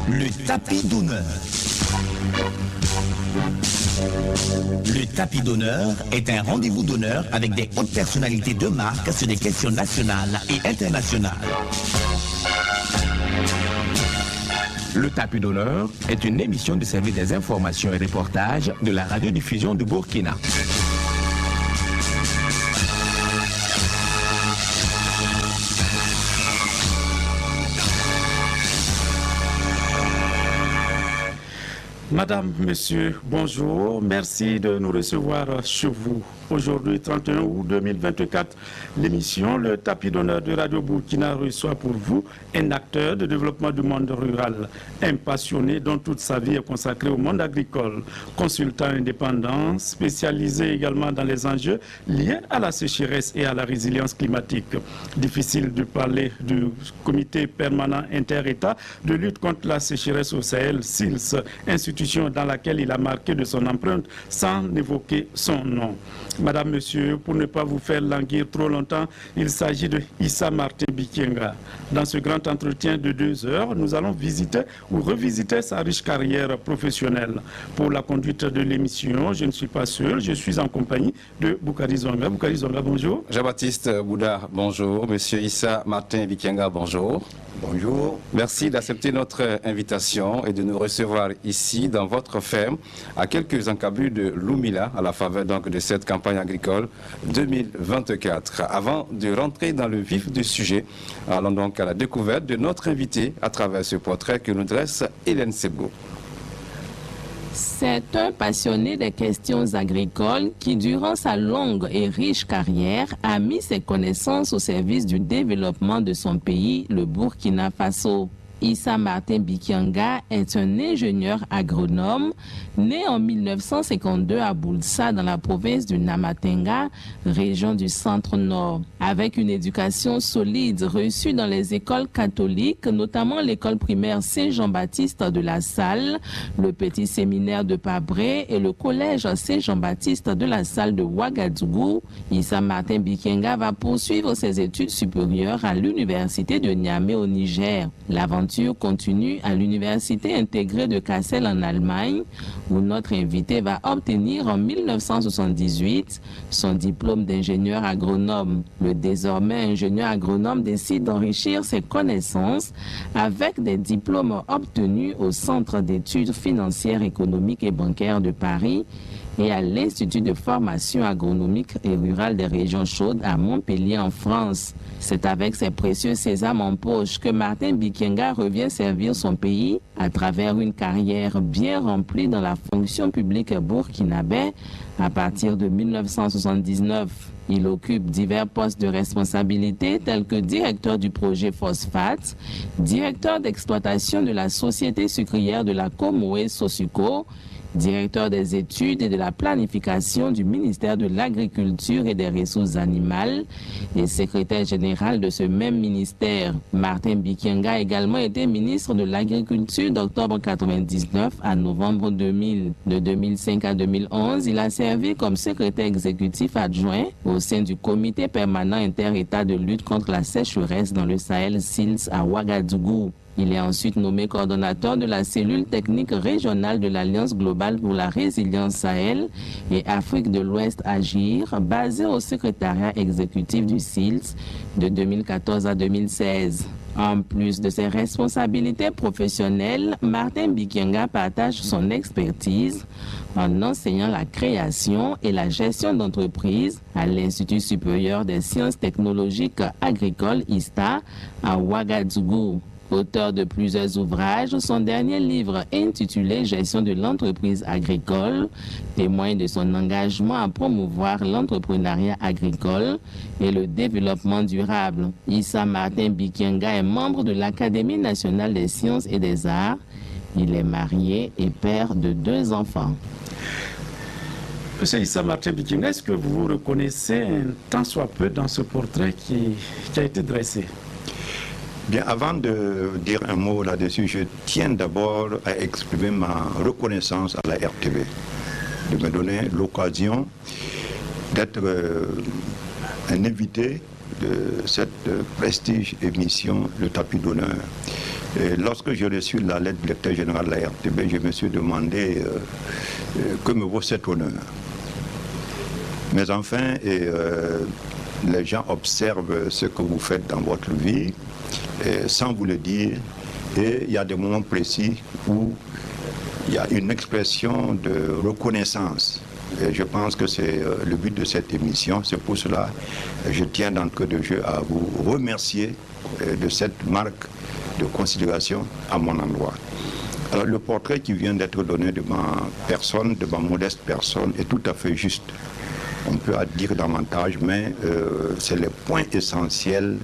Le tapis d'honneur. Le tapis d'honneur est un rendez-vous d'honneur avec des hautes personnalités de marque sur des questions nationales et internationales. Le tapis d'honneur est une émission du service des informations et reportages de la radiodiffusion du Burkina. Madame, Monsieur, bonjour. Merci de nous recevoir chez vous. Aujourd'hui, 31 août 2024, l'émission Le Tapis d'honneur de Radio Burkina reçoit pour vous un acteur de développement du monde rural, un passionné dont toute sa vie est consacrée au monde agricole, consultant indépendant, spécialisé également dans les enjeux liés à la sécheresse et à la résilience climatique. Difficile de parler du comité permanent inter-État de lutte contre la sécheresse au Sahel, SILS, institution dans laquelle il a marqué de son empreinte sans évoquer son nom. Madame, Monsieur, pour ne pas vous faire languir trop longtemps, il s'agit de Issa Martin Bikenga. Dans ce grand entretien de 2 heures, nous allons visiter ou revisiter sa riche carrière professionnelle. Pour la conduite de l'émission, je ne suis pas seul, je suis en compagnie de Boukari Zonga. Boukari Zonga, bonjour. Jean-Baptiste Bouda, bonjour. Monsieur Issa Martin Bikenga, bonjour. Bonjour. Merci d'accepter notre invitation et de nous recevoir ici dans votre ferme à quelques encablures de Lumila à la faveur donc de cette campagne agricole 2024. Avant de rentrer dans le vif du sujet, allons donc à la découverte de notre invité à travers ce portrait que nous dresse Hélène Sebo. C'est un passionné des questions agricoles qui, durant sa longue et riche carrière, a mis ses connaissances au service du développement de son pays, le Burkina Faso. Issa Martin Bikenga est un ingénieur agronome né en 1952 à Boulsa dans la province du Namatenga, région du centre-nord. Avec une éducation solide reçue dans les écoles catholiques, notamment l'école primaire Saint-Jean-Baptiste de la Salle, le petit séminaire de Pabré et le collège Saint-Jean-Baptiste de la Salle de Ouagadougou, Issa Martin Bikenga va poursuivre ses études supérieures à l'université de Niamey au Niger. L'aventure continue à l'université intégrée de Kassel en Allemagne, où notre invité va obtenir en 1978 son diplôme d'ingénieur agronome. Le désormais ingénieur agronome décide d'enrichir ses connaissances avec des diplômes obtenus au Centre d'études financières, économiques et bancaires de Paris et à l'Institut de formation agronomique et rurale des régions chaudes à Montpellier en France. C'est avec ses précieux sésames en poche que Martin Bikenga revient servir son pays à travers une carrière bien remplie dans la fonction publique burkinabé à partir de 1979. Il occupe divers postes de responsabilité tels que directeur du projet Phosphate, directeur d'exploitation de la société sucrière de la Comoé Sosuco, directeur des études et de la planification du ministère de l'Agriculture et des Ressources animales et secrétaire général de ce même ministère. Martin Bikenga a également été ministre de l'Agriculture d'octobre 1999 à novembre 2000. De 2005 à 2011, il a servi comme secrétaire exécutif adjoint au sein du comité permanent inter-État de lutte contre la sécheresse dans le Sahel SILS à Ouagadougou. Il est ensuite nommé coordonnateur de la cellule technique régionale de l'Alliance globale pour la résilience Sahel et Afrique de l'Ouest Agir, basée au secrétariat exécutif du SILS de 2014 à 2016. En plus de ses responsabilités professionnelles, Martin Bikenga partage son expertise en enseignant la création et la gestion d'entreprises à l'Institut supérieur des sciences technologiques agricoles ISTA à Ouagadougou. Auteur de plusieurs ouvrages, son dernier livre intitulé « Gestion de l'entreprise agricole » témoigne de son engagement à promouvoir l'entrepreneuriat agricole et le développement durable. Issa Martin Bikenga est membre de l'Académie nationale des sciences et des arts. Il est marié et père de 2 enfants. Monsieur Issa Martin Bikenga, est-ce que vous vous reconnaissez un tant soit peu dans ce portrait qui a été dressé? Bien, avant de dire un mot là-dessus, je tiens d'abord à exprimer ma reconnaissance à la RTV de me donner l'occasion d'être un invité de cette prestige émission, le tapis d'honneur. Et lorsque j'ai reçu la lettre du directeur général de la RTB, je me suis demandé que me vaut cet honneur. Mais enfin, les gens observent ce que vous faites dans votre vie sans vous le dire. Et il y a des moments précis où il y a une expression de reconnaissance. Et je pense que c'est le but de cette émission. C'est pour cela que je tiens d'entrée de jeu à vous remercier de cette marque de considération à mon endroit. Alors le portrait qui vient d'être donné de ma personne, de ma modeste personne, est tout à fait juste. On peut en dire davantage, mais c'est les points essentiels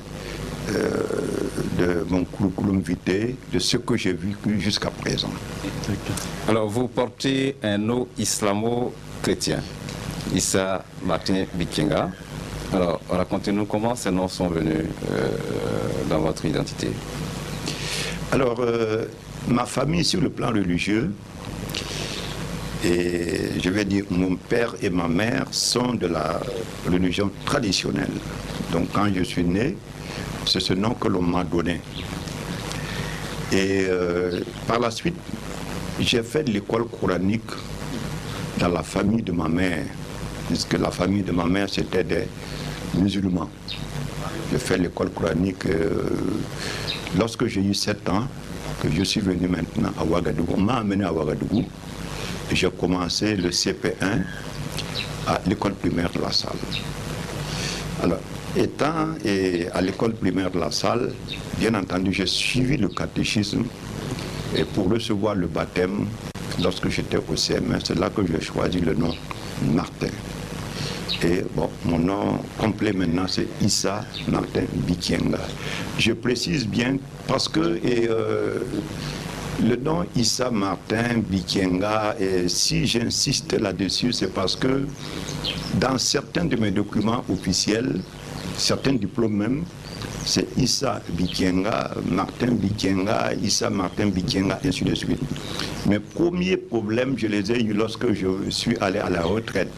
de mon curriculum vitae, de ce que j'ai vécu jusqu'à présent. Alors, vous portez un nom islamo-chrétien, Issa Martin Bikenga. Alors, racontez-nous comment ces noms sont venus dans votre identité. Alors, ma famille sur le plan religieux, et je vais dire mon père et ma mère sont de la religion traditionnelle. Donc quand je suis né, c'est ce nom que l'on m'a donné. Et par la suite, j'ai fait de l'école coranique dans la famille de ma mère, puisque la famille de ma mère c'était des musulmans. J'ai fait l'école coranique lorsque j'ai eu 7 ans, que je suis venu maintenant à Ouagadougou. On m'a amené à Ouagadougou. J'ai commencé le CP1 à l'école primaire de la Salle. Alors, étant à l'école primaire de la Salle, bien entendu, j'ai suivi le catéchisme et pour recevoir le baptême, lorsque j'étais au CM1, c'est là que j'ai choisi le nom Martin. Et bon, mon nom complet maintenant, c'est Issa Martin Bikenga. Je précise bien parce que le nom Issa Martin Bikenga, et si j'insiste là-dessus, c'est parce que dans certains de mes documents officiels, certains diplômes même, c'est Issa Bikenga, Martin Bikenga, Issa Martin Bikenga, ainsi de suite. Mes premiers problèmes, je les ai eus lorsque je suis allé à la retraite.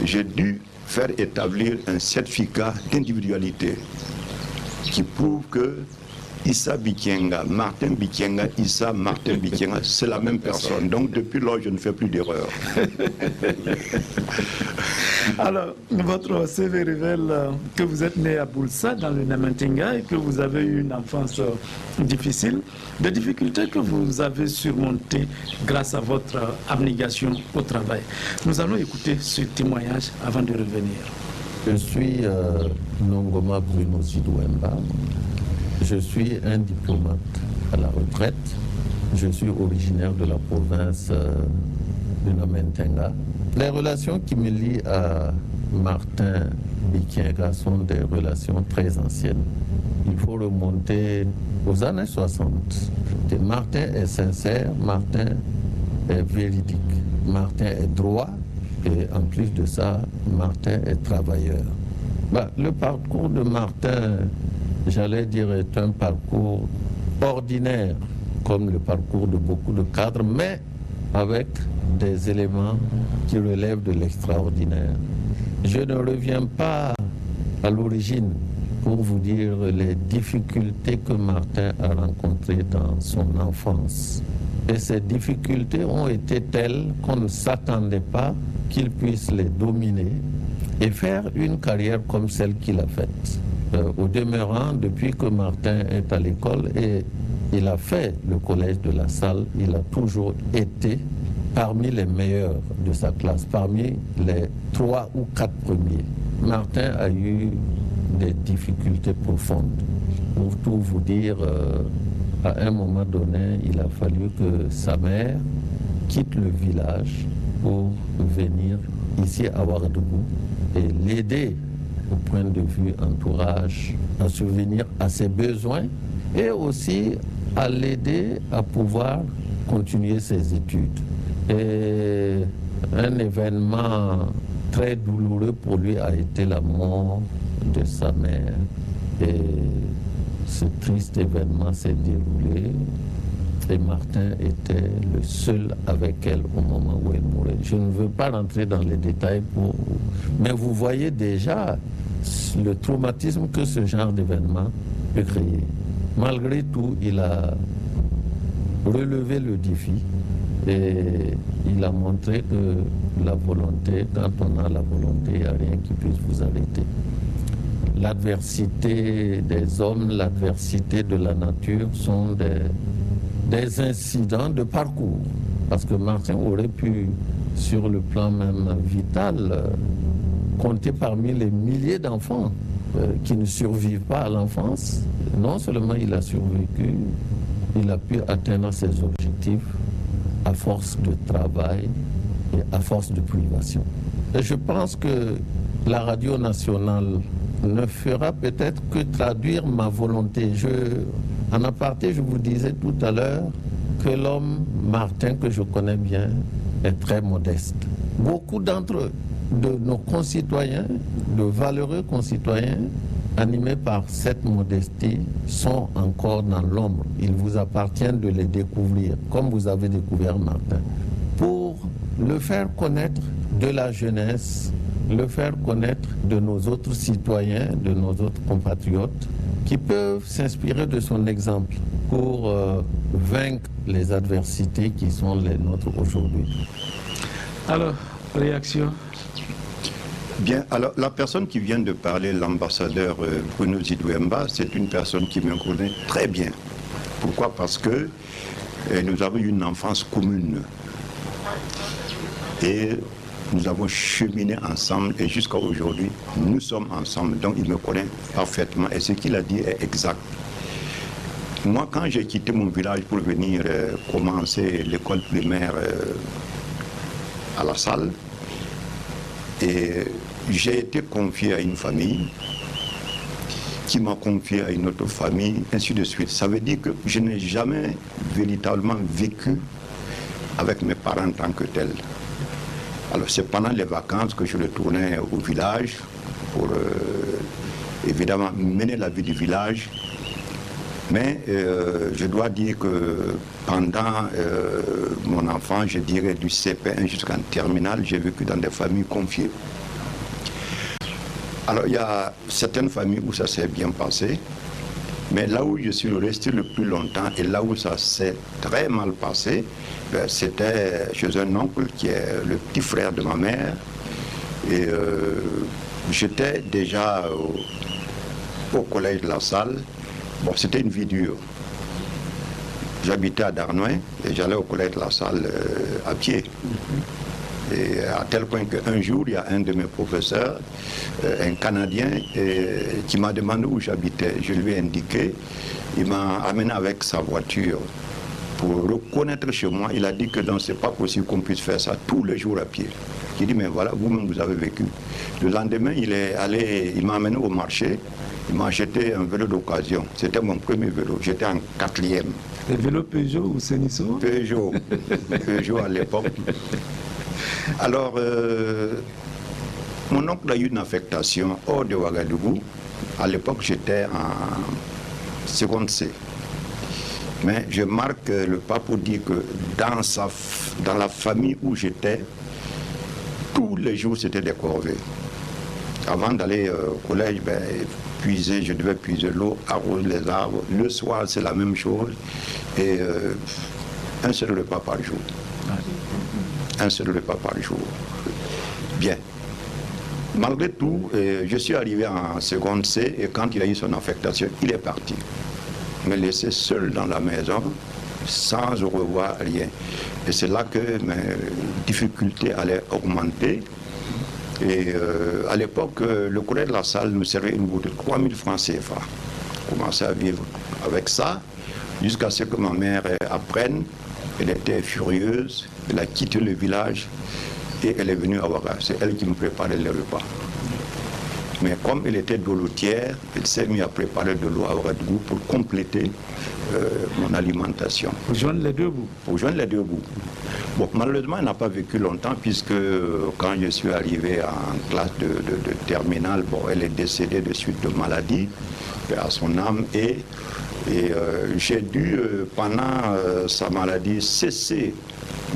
J'ai dû faire établir un certificat d'individualité qui prouve que Issa Bikenga, Martin Bikenga, Issa Martin Bikenga, c'est la même personne. Donc depuis lors, je ne fais plus d'erreur. Alors, votre CV révèle que vous êtes né à Boulsa, dans le Namantinga, et que vous avez eu une enfance difficile. Des difficultés que vous avez surmontées grâce à votre abnégation au travail. Nous allons écouter ce témoignage avant de revenir. Je suis Nongoma Bruno Zidouemba. Je suis un diplomate à la retraite. Je suis originaire de la province de Namantinga. Les relations qui me lient à Martin Bikenga sont des relations très anciennes. Il faut remonter aux années 60. Martin est sincère, Martin est véridique, Martin est droit et en plus de ça, Martin est travailleur. Le parcours de Martin, j'allais dire, est un parcours ordinaire, comme le parcours de beaucoup de cadres, mais avec des éléments qui relèvent de l'extraordinaire. Je ne reviens pas à l'origine pour vous dire les difficultés que Martin a rencontrées dans son enfance. Et ces difficultés ont été telles qu'on ne s'attendait pas qu'il puisse les dominer et faire une carrière comme celle qu'il a faite. Au demeurant, depuis que Martin est à l'école et il a fait le collège de la Salle, il a toujours été parmi les meilleurs de sa classe, parmi les 3 ou 4 premiers. Martin a eu des difficultés profondes. Pour tout vous dire, à un moment donné, il a fallu que sa mère quitte le village pour venir ici à Ouagadougou et l'aider au point de vue entourage à subvenir à ses besoins et aussi à l'aider à pouvoir continuer ses études. Et un événement très douloureux pour lui a été la mort de sa mère. Et ce triste événement s'est déroulé et Martin était le seul avec elle au moment où elle mourait. Je ne veux pas rentrer dans les détails, mais vous voyez déjà le traumatisme que ce genre d'événement peut créer. malgré tout, il a relevé le défi et il a montré que la volonté, quand on a la volonté, il n'y a rien qui puisse vous arrêter. L'adversité des hommes, l'adversité de la nature sont des incidents de parcours. Parce que Martin aurait pu, sur le plan même vital, compter parmi les milliers d'enfants qui ne survivent pas à l'enfance. Non seulement il a survécu, il a pu atteindre ses objectifs à force de travail et à force de privation. Et je pense que la radio nationale ne fera peut-être que traduire ma volonté. En aparté, je vous disais tout à l'heure que l'homme Martin, que je connais bien, est très modeste. Beaucoup d'entre de nos concitoyens, de valeureux concitoyens, animés par cette modestie, sont encore dans l'ombre. Il vous appartient de les découvrir, comme vous avez découvert Martin, pour le faire connaître de la jeunesse, le faire connaître de nos autres citoyens, de nos autres compatriotes, qui peuvent s'inspirer de son exemple pour vaincre les adversités qui sont les nôtres aujourd'hui. Alors, réaction? Bien, alors la personne qui vient de parler, l'ambassadeur Bruno Zidouemba, c'est une personne qui me connaît très bien. Pourquoi? Parce que nous avons eu une enfance commune. Et nous avons cheminé ensemble et jusqu'à aujourd'hui, nous sommes ensemble. Donc il me connaît parfaitement et ce qu'il a dit est exact. Moi, quand j'ai quitté mon village pour venir commencer l'école primaire à La Salle, et j'ai été confié à une famille qui m'a confié à une autre famille, ainsi de suite. Ça veut dire que je n'ai jamais véritablement vécu avec mes parents en tant que tels. Alors c'est pendant les vacances que je retournais au village pour évidemment mener la vie du village. Mais je dois dire que pendant mon enfance, je dirais du CP1 jusqu'en terminale, j'ai vécu dans des familles confiées. Alors il y a certaines familles où ça s'est bien passé, mais là où je suis resté le plus longtemps et là où ça s'est très mal passé, c'était chez un oncle qui est le petit frère de ma mère. Et j'étais déjà au collège de La Salle. Bon, c'était une vie dure. J'habitais à Darnouin et j'allais au collège de La Salle à pied. Et à tel point qu'un jour, il y a un de mes professeurs, un Canadien, qui m'a demandé où j'habitais. Je lui ai indiqué. Il m'a amené avec sa voiture pour reconnaître chez moi. Il a dit que non, c'est pas possible qu'on puisse faire ça tous les jours à pied. J'ai dit, mais voilà, vous-même, vous avez vécu. Le lendemain, il m'a amené au marché. Il m'a acheté un vélo d'occasion. C'était mon premier vélo. J'étais en 4e. Les vélos Peugeot ou Sénisso? Peugeot. Peugeot à l'époque. Alors, mon oncle a eu une affectation hors de Ouagadougou. À l'époque, j'étais en seconde C. Mais je marque le pas pour dire que dans la famille où j'étais, tous les jours, c'était des corvées. Avant d'aller au collège, je devais puiser l'eau, arroser les arbres. Le soir, c'est la même chose. Et un seul repas par jour. Un seul repas par jour. Bien. Malgré tout, je suis arrivé en seconde C et quand il a eu son affectation, il est parti. Me laisser seul dans la maison, sans au revoir, rien. Et c'est là que mes difficultés allaient augmenter. Et à l'époque, le collège de La Salle nous servait une bourse de 3000 francs CFA. Je commençais à vivre avec ça, jusqu'à ce que ma mère apprenne. Elle était furieuse, elle a quitté le village et elle est venue à Ouaga. C'est elle qui me préparait les repas. Mais comme elle était dolotière, elle s'est mise à préparer de l'eau à Ouagadougou pour compléter mon alimentation. Pour joindre les deux bouts. Pour joindre les deux bouts. Bon, malheureusement, elle n'a pas vécu longtemps puisque quand je suis arrivé en classe de terminale, bon, elle est décédée de suite de maladie, à son âme, et j'ai dû, pendant sa maladie, cesser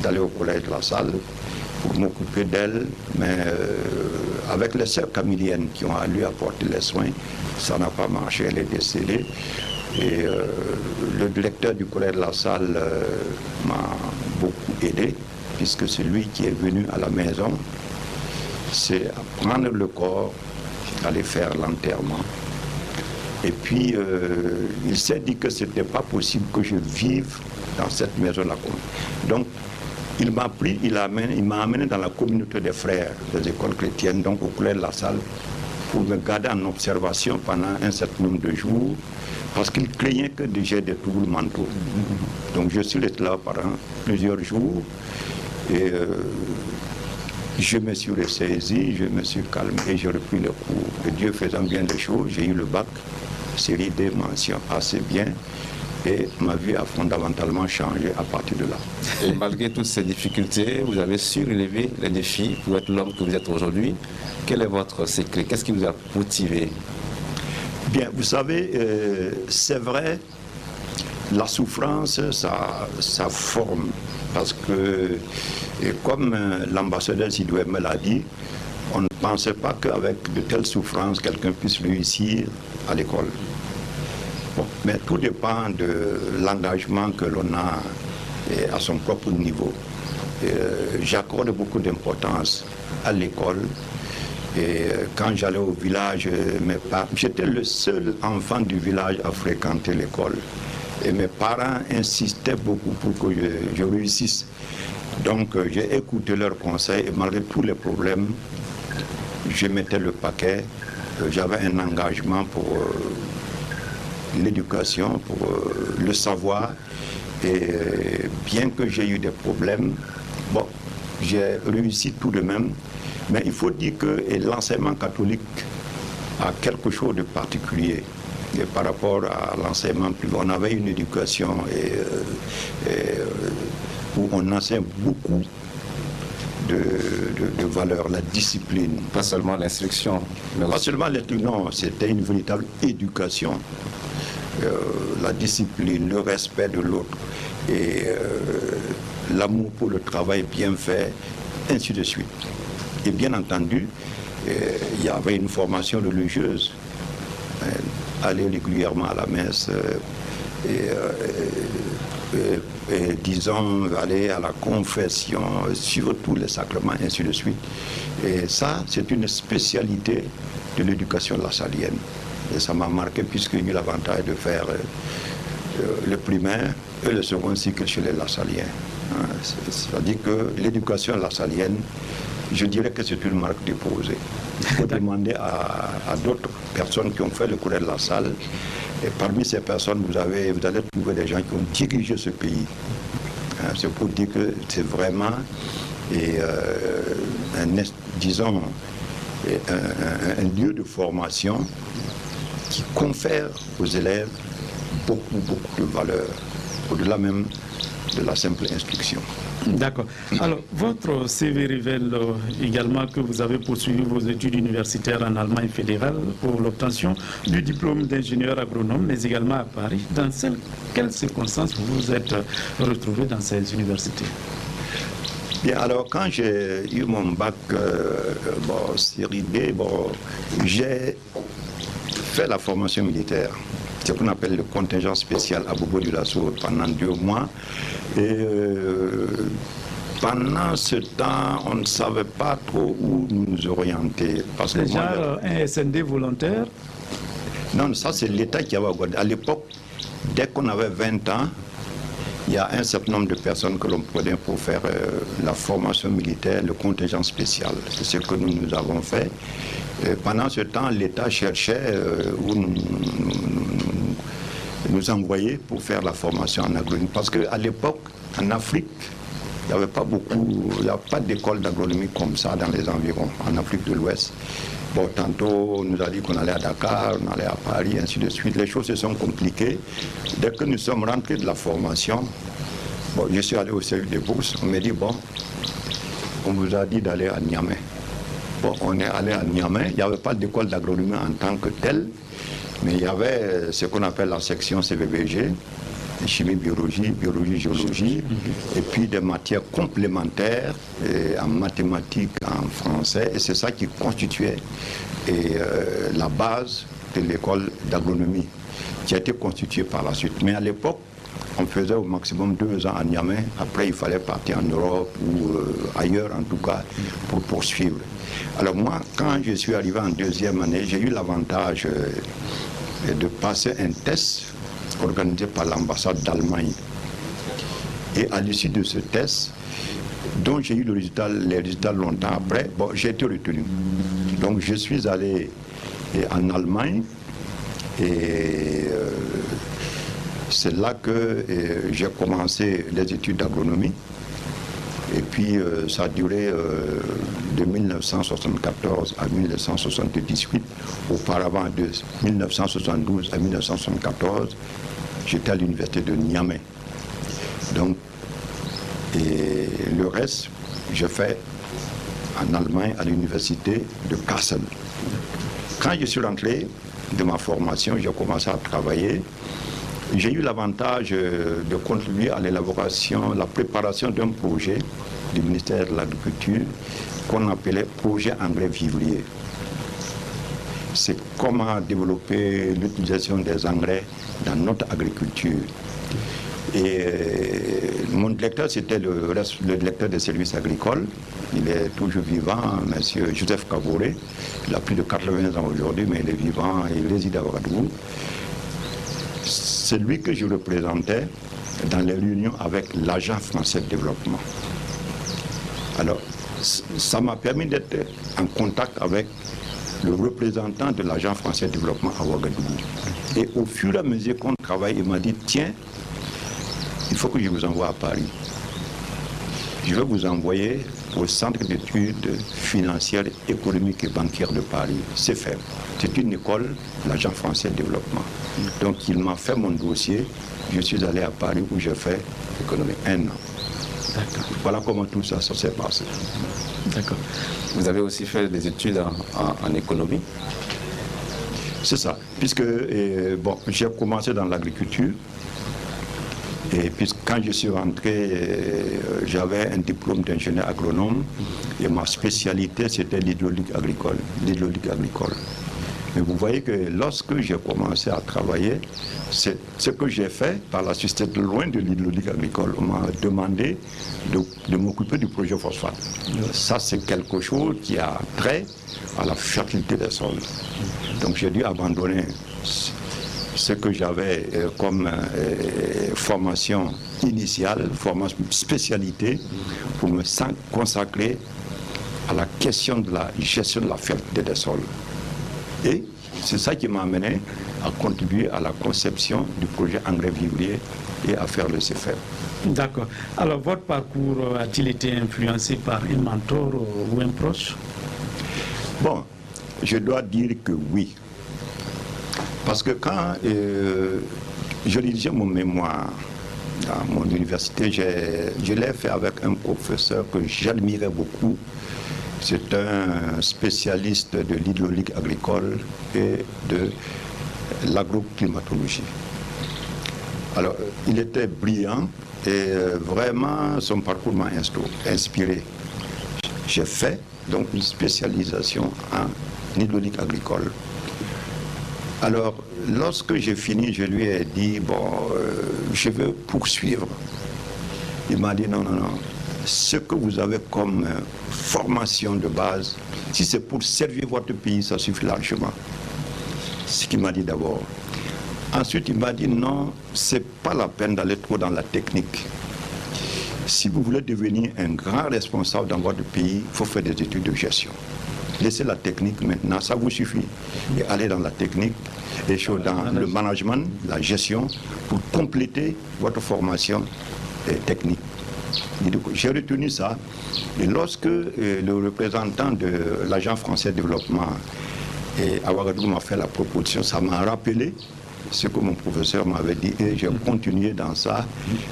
d'aller au collège de La Salle pour m'occuper d'elle, mais avec les sœurs camiliennes qui ont lui apporté les soins, ça n'a pas marché, elle est décédée. Et le directeur du collège de la salle m'a beaucoup aidé, puisque c'est lui qui est venu à la maison, c'est à prendre le corps, aller faire l'enterrement. Et puis, il s'est dit que ce n'était pas possible que je vive dans cette maison-là. Donc, il m'a pris, il m'a amené dans la communauté des frères des écoles chrétiennes, donc au collège de la salle, pour me garder en observation pendant un certain nombre de jours, parce qu'il craignait que j'ai des troubles mentaux. Donc, je suis resté là pendant plusieurs jours, et je me suis ressaisi, je me suis calmé et j'ai repris le cours. Et Dieu faisant bien les choses, j'ai eu le bac, série D, mention assez bien. Et ma vie a fondamentalement changé à partir de là. Et malgré toutes ces difficultés, vous avez su relever les défis pour être l'homme que vous êtes aujourd'hui. Quel est votre secret? Qu'est-ce qui vous a motivé? Bien, vous savez, c'est vrai, la souffrance, ça forme. Parce que, comme l'ambassadeur Sidouem l'a dit, on ne pensait pas qu'avec de telles souffrances, quelqu'un puisse réussir à l'école. Bon, mais tout dépend de l'engagement que l'on a à son propre niveau. J'accorde beaucoup d'importance à l'école. Et quand j'allais au village, j'étais le seul enfant du village à fréquenter l'école. Et mes parents insistaient beaucoup pour que je réussisse. Donc j'ai écouté leurs conseils et malgré tous les problèmes, je mettais le paquet. J'avais un engagement pour l'éducation, pour le savoir. Et bien que j'ai eu des problèmes, bon, j'ai réussi tout de même. Mais il faut dire que l'enseignement catholique a quelque chose de particulier. Et par rapport à l'enseignement privé, on avait une éducation où on enseigne beaucoup de valeurs, la discipline. Pas seulement l'instruction. Pas seulement l'instruction, non, c'était une véritable éducation. La discipline, le respect de l'autre, et l'amour pour le travail bien fait, ainsi de suite. Et bien entendu, il y avait une formation religieuse. Aller régulièrement à la messe, disons, aller à la confession, suivre tous les sacrements, ainsi de suite. Et ça, c'est une spécialité de l'éducation lassalienne. Et ça m'a marqué puisque j'ai eu l'avantage de faire le primaire et le second cycle chez les Lassaliens. C'est-à-dire que l'éducation lassalienne, je dirais que c'est une marque déposée. Il faut demander à d'autres personnes qui ont fait le collège de la salle. Et parmi ces personnes, vous allez trouver des gens qui ont dirigé ce pays. C'est pour dire que c'est vraiment, disons, un lieu de formation qui confère aux élèves beaucoup de valeur, au-delà même de la simple instruction. D'accord. Alors, votre CV révèle également que vous avez poursuivi vos études universitaires en Allemagne fédérale pour l'obtention du diplôme d'ingénieur agronome, mais également à Paris. Dans quelles circonstances vous vous êtes retrouvé dans ces universités? Bien, alors, quand j'ai eu mon bac série D, j'ai fait la formation militaire. C'est ce qu'on appelle le contingent spécial à Bobo du Lasso pendant 2 mois. Et pendant ce temps, on ne savait pas trop où nous orienter. Parce que déjà un SND volontaire? Non, ça c'est l'État qui avait regardé. À l'époque, dès qu'on avait 20 ans, il y a un certain nombre de personnes que l'on prenait pour faire la formation militaire, le contingent spécial. C'est ce que nous avons fait. Et pendant ce temps, l'État cherchait où nous envoyer pour faire la formation en agronomie. Parce qu'à l'époque, en Afrique, il n'y avait pas d'école d'agronomie comme ça dans les environs, en Afrique de l'Ouest. Bon, tantôt, on nous a dit qu'on allait à Dakar, on allait à Paris, ainsi de suite. Les choses se sont compliquées. Dès que nous sommes rentrés de la formation, bon, je suis allé au service des bourses. On m'a dit, bon, on vous a dit d'aller à Niamey. Bon, on est allé à Niamey. Il n'y avait pas d'école d'agronomie en tant que telle, mais il y avait ce qu'on appelle la section CVBG, chimie, biologie, géologie, et puis des matières complémentaires en mathématiques, en français, et c'est ça qui constituait la base de l'école d'agronomie qui a été constituée par la suite. Mais à l'époque, on faisait au maximum 2 ans à Niamey. Après, il fallait partir en Europe ou ailleurs, en tout cas, pour poursuivre. Alors moi, quand je suis arrivé en 2e année, j'ai eu l'avantage de passer un test organisé par l'ambassade d'Allemagne. Et à l'issue de ce test, dont j'ai eu les résultats longtemps après, bon, j'ai été retenu. Donc je suis allé en Allemagne et c'est là que j'ai commencé les études d'agronomie. Et puis ça a duré de 1974 à 1978. Auparavant, de 1972 à 1974, j'étais à l'université de Niamey. Donc, et le reste, j'ai fait en Allemagne à l'université de Kassel. Quand je suis rentré de ma formation, j'ai commencé à travailler. J'ai eu l'avantage de contribuer à l'élaboration, la préparation d'un projet du ministère de l'Agriculture qu'on appelait projet engrais vivrier. C'est comment développer l'utilisation des engrais dans notre agriculture. Et mon directeur, c'était le directeur des services agricoles. Il est toujours vivant, M. Joseph Kabouré. Il a plus de 80 ans aujourd'hui, mais il est vivant et il réside à Ouagadougou. C'est lui que je représentais dans les réunions avec l'Agence française de développement. Alors, ça m'a permis d'être en contact avec le représentant de l'Agence française de développement à Ouagadougou. Et au fur et à mesure qu'on travaille, il m'a dit, tiens, il faut que je vous envoie à Paris. Je vais vous envoyer au Centre d'études financières, économiques et bancaires de Paris, CFEM. C'est une école, l'Agence française de développement. Donc il m'a fait mon dossier, je suis allé à Paris où j'ai fait économie 1 an. Voilà comment tout ça s'est passé. D'accord. Vous avez aussi fait des études en économie? C'est ça, puisque bon, j'ai commencé dans l'agriculture. Et puis quand je suis rentré, j'avais un diplôme d'ingénieur agronome et ma spécialité c'était l'hydraulique agricole. Mais vous voyez que lorsque j'ai commencé à travailler, ce que j'ai fait par la suite, c'était loin de l'hydraulique agricole. On m'a demandé de m'occuper du projet phosphate. Ça, c'est quelque chose qui a trait à la fertilité des sols. Donc j'ai dû abandonner ce que j'avais comme formation initiale, formation spécialité, pour me consacrer à la question de la gestion de la fertilité des sols. Et c'est ça qui m'a amené à contribuer à la conception du projet engrais vivrier et à faire le CFEM. D'accord. Alors, votre parcours a-t-il été influencé par un mentor ou un proche? Bon, je dois dire que oui. Parce que quand je rédigeais mon mémoire à mon université, je l'ai fait avec un professeur que j'admirais beaucoup. C'est un spécialiste de l'hydraulique agricole et de l'agroclimatologie. Alors, il était brillant et vraiment son parcours m'a inspiré. J'ai fait donc une spécialisation en hydraulique agricole. Alors, lorsque j'ai fini, je lui ai dit, bon, je veux poursuivre. Il m'a dit, non. Ce que vous avez comme formation de base, si c'est pour servir votre pays, ça suffit largement. C'est ce qu'il m'a dit d'abord. Ensuite, il m'a dit, non, c'est pas la peine d'aller trop dans la technique. Si vous voulez devenir un grand responsable dans votre pays, il faut faire des études de gestion. Laissez la technique maintenant, ça vous suffit. Et allez dans la technique, et dans le management, la gestion, pour compléter votre formation technique. J'ai retenu ça. Et lorsque le représentant de l'Agence française de développement à Ouagadougou m'a fait la proposition, ça m'a rappelé ce que mon professeur m'avait dit et j'ai continué dans ça.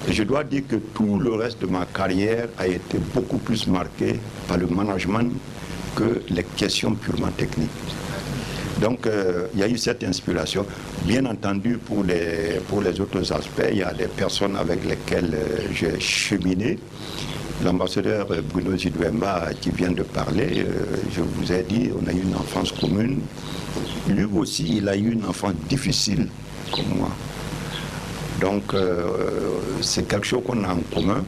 Et je dois dire que tout le reste de ma carrière a été beaucoup plus marqué par le management que les questions purement techniques. Donc il y a eu cette inspiration. Bien entendu, pour les autres aspects, il y a des personnes avec lesquelles j'ai cheminé. l'ambassadeur Bruno Zidouemba qui vient de parler, je vous ai dit, on a eu une enfance commune. Lui aussi, il a eu une enfance difficile, comme moi. Donc, c'est quelque chose qu'on a en commun.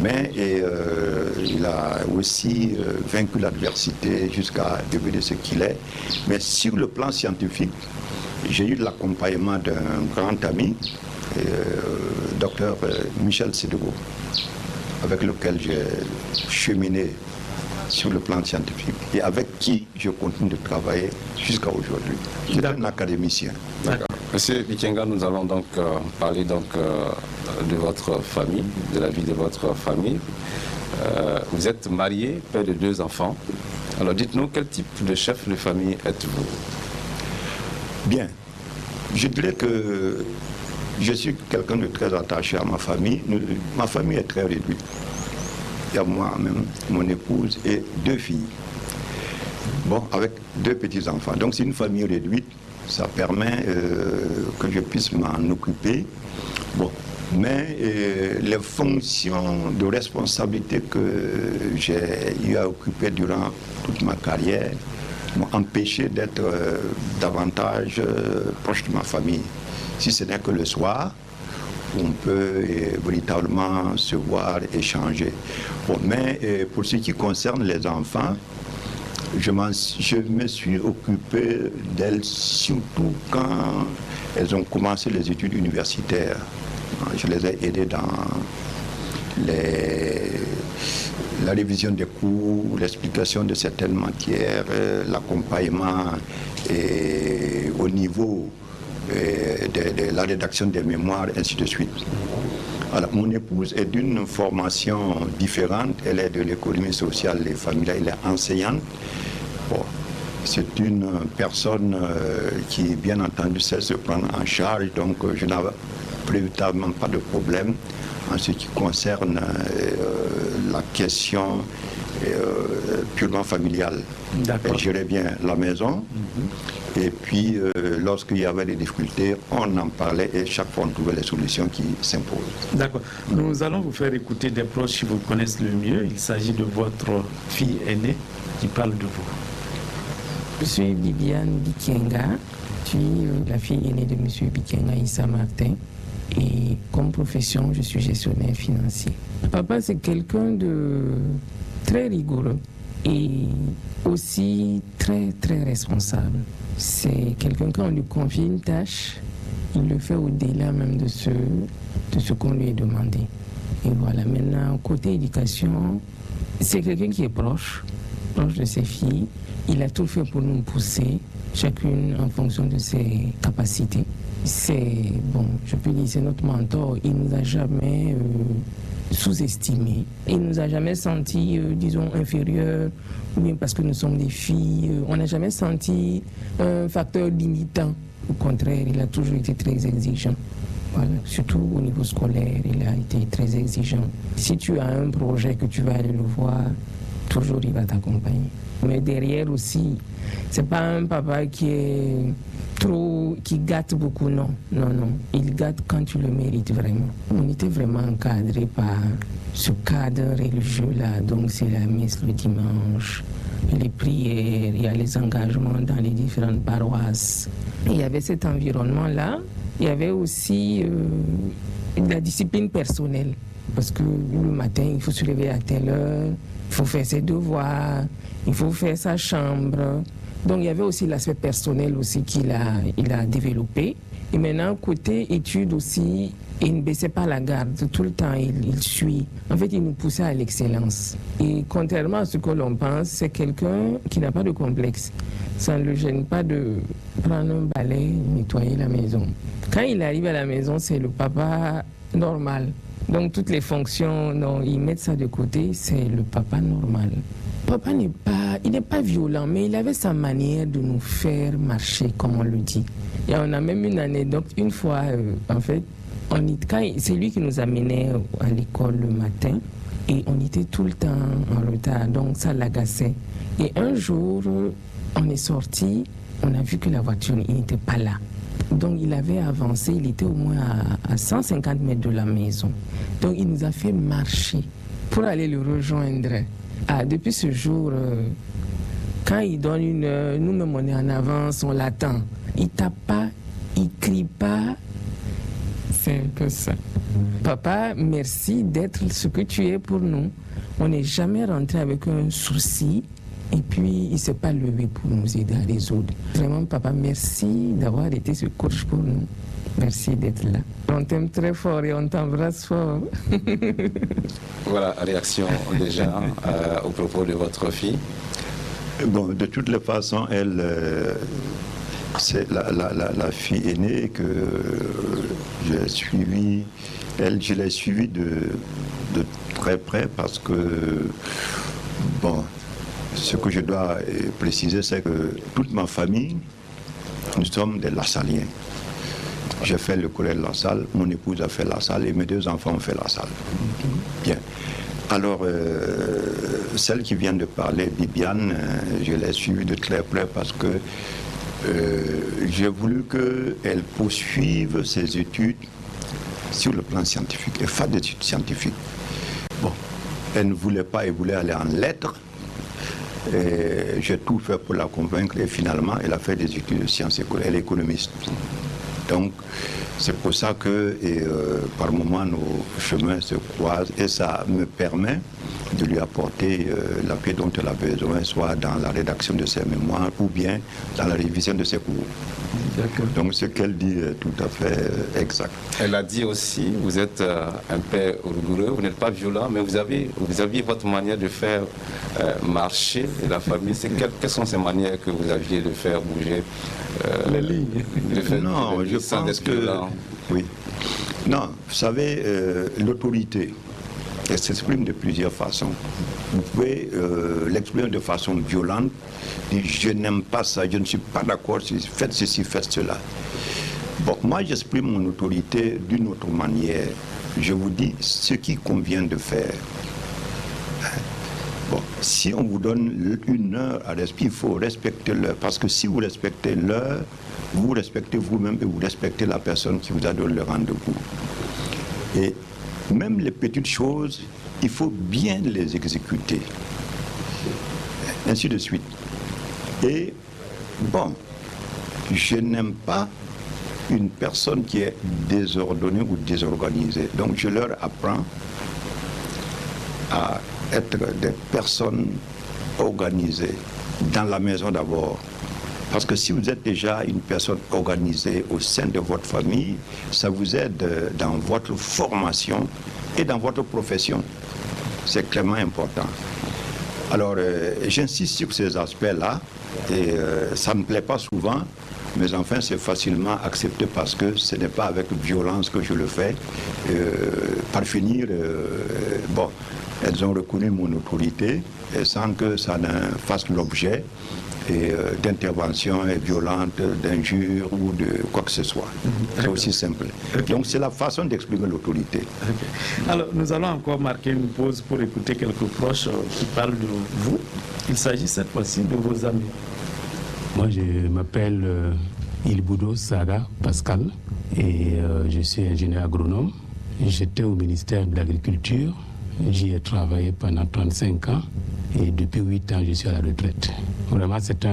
Mais il a aussi vaincu l'adversité jusqu'à devenir ce qu'il est. Mais sur le plan scientifique, j'ai eu l'accompagnement d'un grand ami, docteur Michel Sédego, avec lequel j'ai cheminé sur le plan scientifique et avec qui je continue de travailler jusqu'à aujourd'hui. C'est un académicien. D'accord. Monsieur Bikenga, nous allons donc parler de votre famille, de la vie de votre famille. Vous êtes marié, père de 2 enfants. Alors dites-nous, quel type de chef de famille êtes-vous? Bien. Je dirais que je suis quelqu'un de très attaché à ma famille. Ma famille est très réduite. Il y a moi-même, mon épouse et 2 filles. Bon, avec 2 petits-enfants. Donc c'est une famille réduite. Ça permet que je puisse m'en occuper. Bon, mais les fonctions de responsabilité que j'ai eu à occuper durant toute ma carrière m'ont empêché d'être davantage proche de ma famille. Si ce n'est que le soir, on peut véritablement se voir, échanger. Bon, mais pour ce qui concerne les enfants, je me suis occupé d'elles surtout quand elles ont commencé les études universitaires. Je les ai aidées dans la révision des cours, l'explication de certaines matières, l'accompagnement au niveau de la rédaction des mémoires, ainsi de suite. Alors, mon épouse est d'une formation différente, elle est de l'économie sociale et familiale, elle est enseignante. Bon, c'est une personne qui, bien entendu, sait se prendre en charge, donc je n'avais véritablement pas de problème en ce qui concerne la question purement familiale. Elle gérait bien la maison. Et puis, lorsqu'il y avait des difficultés, on en parlait et chaque fois on trouvait les solutions qui s'imposent. D'accord. Nous allons vous faire écouter des proches qui vous connaissent le mieux. Il s'agit de votre fille aînée qui parle de vous. Je suis Bibiane Bikenga. Je suis la fille aînée de M. Bikenga Issa Martin. Et comme profession, je suis gestionnaire financier. Papa, c'est quelqu'un de très rigoureux et aussi très, très responsable. C'est quelqu'un, quand on lui confie une tâche, il le fait au-delà même de ce qu'on lui a demandé. Et voilà, maintenant, côté éducation, c'est quelqu'un qui est proche de ses filles. Il a tout fait pour nous pousser, chacune en fonction de ses capacités. C'est, bon, je peux dire, c'est notre mentor. Il ne nous a jamais sous-estimés. Il ne nous a jamais senti, disons, inférieurs, ou bien parce que nous sommes des filles. On n'a jamais senti un facteur limitant. Au contraire, il a toujours été très exigeant. Voilà. Surtout au niveau scolaire, il a été très exigeant. Si tu as un projet que tu vas aller le voir, toujours il va t'accompagner. Mais derrière aussi, c'est pas un papa qui gâte beaucoup, non. Il gâte quand tu le mérites vraiment. On était vraiment encadré par ce cadre religieux-là. Donc c'est la messe le dimanche, les prières, il y a les engagements dans les différentes paroisses. Et il y avait cet environnement-là. Il y avait aussi la discipline personnelle. Parce que le matin, il faut se lever à telle heure, il faut faire ses devoirs, il faut faire sa chambre. Donc il y avait aussi l'aspect personnel aussi qu'il a développé. Et maintenant, côté études aussi, il ne baissait pas la garde. Tout le temps, il suit. En fait, il nous poussait à l'excellence. Et contrairement à ce que l'on pense, c'est quelqu'un qui n'a pas de complexe. Ça ne le gêne pas de prendre un balai, nettoyer la maison. Quand il arrive à la maison, c'est le papa normal. Donc toutes les fonctions, non, ils mettent ça de côté, c'est le papa normal. Papa n'est pas violent, mais il avait sa manière de nous faire marcher, comme on le dit. Et on a même une anecdote, une fois, en fait, c'est lui qui nous amenait à l'école le matin, et on était tout le temps en retard, donc ça l'agaçait. Et un jour, on est sorti, on a vu que la voiture, il n'était pas là. Donc il avait avancé, il était au moins à 150 mètres de la maison. Donc il nous a fait marcher pour aller le rejoindre. Depuis ce jour, quand il donne une heure, nous-mêmes on est en avance, on l'attend. Il tape pas, il crie pas. C'est un peu ça. Papa, merci d'être ce que tu es pour nous. On n'est jamais rentré avec un souci et puis il ne s'est pas levé pour nous aider à résoudre. Vraiment, papa, merci d'avoir été ce coach pour nous. Merci d'être là. On t'aime très fort et on t'embrasse fort. Voilà, réaction déjà au propos de votre fille. Bon, de toutes les façons, elle, c'est la fille aînée que j'ai suivie. Elle, je l'ai suivie de très près parce que, bon, ce que je dois préciser, c'est que toute ma famille, nous sommes des Lassaliens. J'ai fait le collège La Salle, mon épouse a fait La Salle et mes 2 enfants ont fait La Salle. Bien. Alors, celle qui vient de parler, Bibiane, je l'ai suivie de très près parce que j'ai voulu qu'elle poursuive ses études sur le plan scientifique et fasse des études scientifiques. Bon, elle ne voulait pas, elle voulait aller en lettres. J'ai tout fait pour la convaincre et finalement, elle a fait des études de sciences économiques. Elle est économiste. Donc, c'est pour ça que par moments nos chemins se croisent et ça me permet de lui apporter l'appui dont elle a besoin, soit dans la rédaction de ses mémoires ou bien dans la révision de ses cours. Donc ce qu'elle dit est tout à fait exact. Elle a dit aussi, vous êtes un père rigoureux, vous n'êtes pas violent, mais vous aviez votre manière de faire marcher la famille. Quelles sont ces manières que vous aviez de faire bouger les lignes? Non, je pense que... Oui. Non, vous savez, l'autorité, elle s'exprime de plusieurs façons. Vous pouvez l'exprimer de façon violente, dire je n'aime pas ça, je ne suis pas d'accord, faites ceci, faites cela. Bon, moi j'exprime mon autorité d'une autre manière. Je vous dis ce qui convient de faire. Bon, si on vous donne 1 heure à respirer, il faut respecter l'heure. Parce que si vous respectez l'heure, vous respectez vous-même et vous respectez la personne qui vous a donné le rendez-vous. Et même les petites choses, il faut bien les exécuter. Ainsi de suite. Et bon, je n'aime pas une personne qui est désordonnée ou désorganisée. Donc je leur apprends à être des personnes organisées dans la maison d'abord. Parce que si vous êtes déjà une personne organisée au sein de votre famille, ça vous aide dans votre formation et dans votre profession. C'est clairement important. Alors, j'insiste sur ces aspects-là, et ça ne me plaît pas souvent, mais enfin, c'est facilement accepté parce que ce n'est pas avec violence que je le fais. Par finir, bon, elles ont reconnu mon autorité et sans que ça ne fasse l'objet d'interventions violentes, d'injures ou de quoi que ce soit. C'est aussi simple. Donc c'est la façon d'exprimer l'autorité. Alors nous allons encore marquer une pause pour écouter quelques proches qui parlent de vous. Il s'agit cette fois-ci de vos amis. Moi je m'appelle Ilboudo Saga Pascal et je suis ingénieur agronome. J'étais au ministère de l'Agriculture. J'y ai travaillé pendant 35 ans et depuis 8 ans, je suis à la retraite. Vraiment, c'est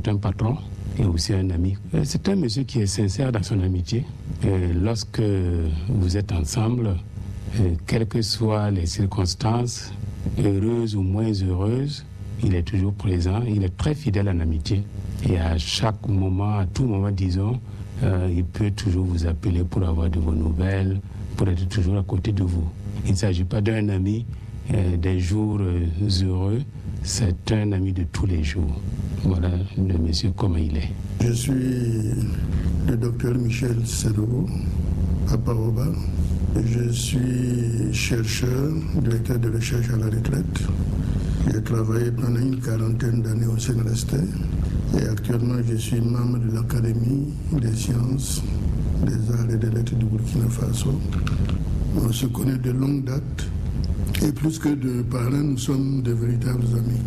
un patron et aussi un ami. C'est un monsieur qui est sincère dans son amitié. Et lorsque vous êtes ensemble, quelles que soient les circonstances, heureuses ou moins heureuses, il est toujours présent. Il est très fidèle en amitié. Et à chaque moment, à tout moment, disons, il peut toujours vous appeler pour avoir de vos nouvelles, pour être toujours à côté de vous. Il ne s'agit pas d'un ami des jours heureux, c'est un ami de tous les jours. Voilà le monsieur comme il est. Je suis le docteur Michel Sédou, à Paroba. Je suis chercheur, directeur de recherche à la retraite. J'ai travaillé pendant une 40aine d'années au CNRST et actuellement je suis membre de l'Académie des sciences, des arts et des lettres du Burkina Faso. On se connaît de longue date et plus que de parents, nous sommes de véritables amis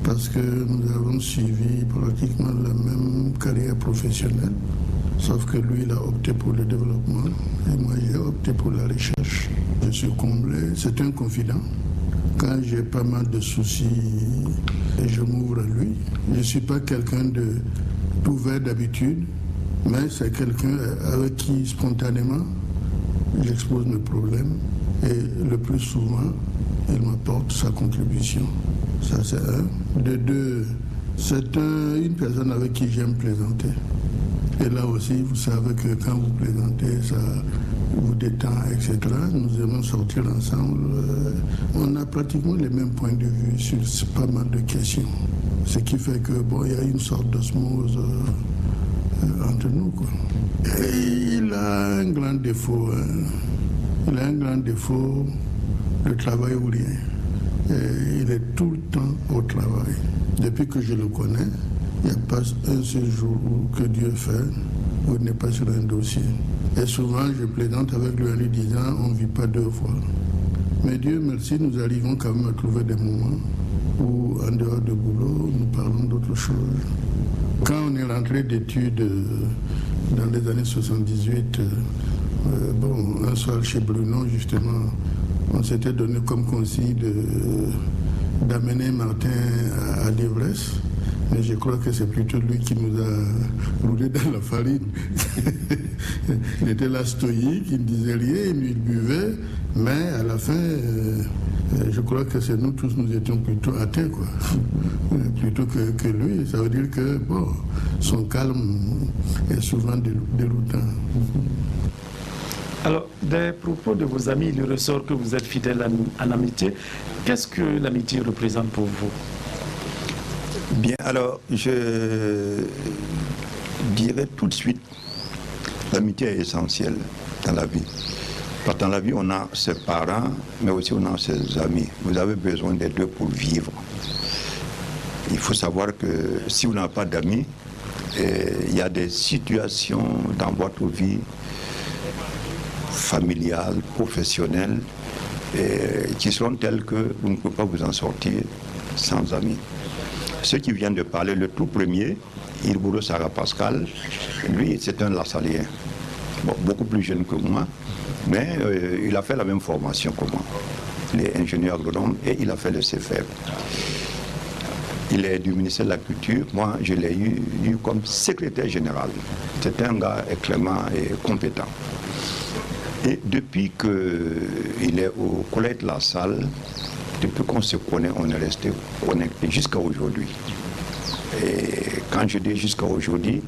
parce que nous avons suivi pratiquement la même carrière professionnelle Sauf que lui, il a opté pour le développement et moi, j'ai opté pour la recherche. Je suis comblé, c'est un confident. Quand j'ai pas mal de soucis, je m'ouvre à lui. Je ne suis pas quelqu'un d'ouvert d'habitude, mais c'est quelqu'un avec qui, spontanément, j'expose mes problèmes. Et le plus souvent, il m'apporte sa contribution. Ça, c'est un. De deux, c'est une personne avec qui j'aime plaisanter. Et là aussi, vous savez que quand vous plaisantez, ça vous détend, etc. Nous aimons sortir ensemble. On a pratiquement les mêmes points de vue sur pas mal de questions. Ce qui fait que, bon, il y a une sorte d'osmose entre nous, quoi. Et il a un grand défaut. Il a un grand défaut, le travail ou rien. Et il est tout le temps au travail. Depuis que je le connais, il n'y a pas un seul jour que Dieu fait où il n'est pas sur un dossier. Et souvent, je plaisante avec lui en lui disant, on ne vit pas deux fois. Mais Dieu merci, nous arrivons quand même à trouver des moments où, en dehors de boulot, nous parlons d'autres choses. Quand on est rentré d'études dans les années 78, un soir chez Bruno, justement, on s'était donné comme consigne d'amener Martin à l'ivresse. Mais je crois que c'est plutôt lui qui nous a roulé dans la farine. Il était là stoïque, il ne disait rien, il buvait, mais à la fin, je crois que c'est nous tous, nous étions plutôt atteints, quoi. Plutôt que lui. Ça veut dire que, bon, son calme est souvent déroutant. Alors, des propos de vos amis, il ressort que vous êtes fidèle en amitié. Qu'est-ce que l'amitié représente pour vous? Bien, alors, je dirais tout de suite, l'amitié est essentielle dans la vie. Parce que dans la vie, on a ses parents, mais aussi on a ses amis. Vous avez besoin des deux pour vivre. Il faut savoir que si vous n'avez pas d'amis, il y a des situations dans votre vie familiale, professionnelle, qui seront telles que vous ne pouvez pas vous en sortir sans amis. Ceux qui viennent de parler, le tout premier, Ilbouro Sarah Pascal, lui c'est un Lassalien, bon, beaucoup plus jeune que moi, mais il a fait la même formation que moi. Il est ingénieur agronome et il a fait le CFEP. Il est du ministère de la Culture, moi je l'ai eu comme secrétaire général. C'est un gars extrêmement compétent. Et depuis qu'il est au Collège de la Salle, depuis qu'on se connaît, on est resté connecté jusqu'à aujourd'hui. Et quand je dis jusqu'à aujourd'hui,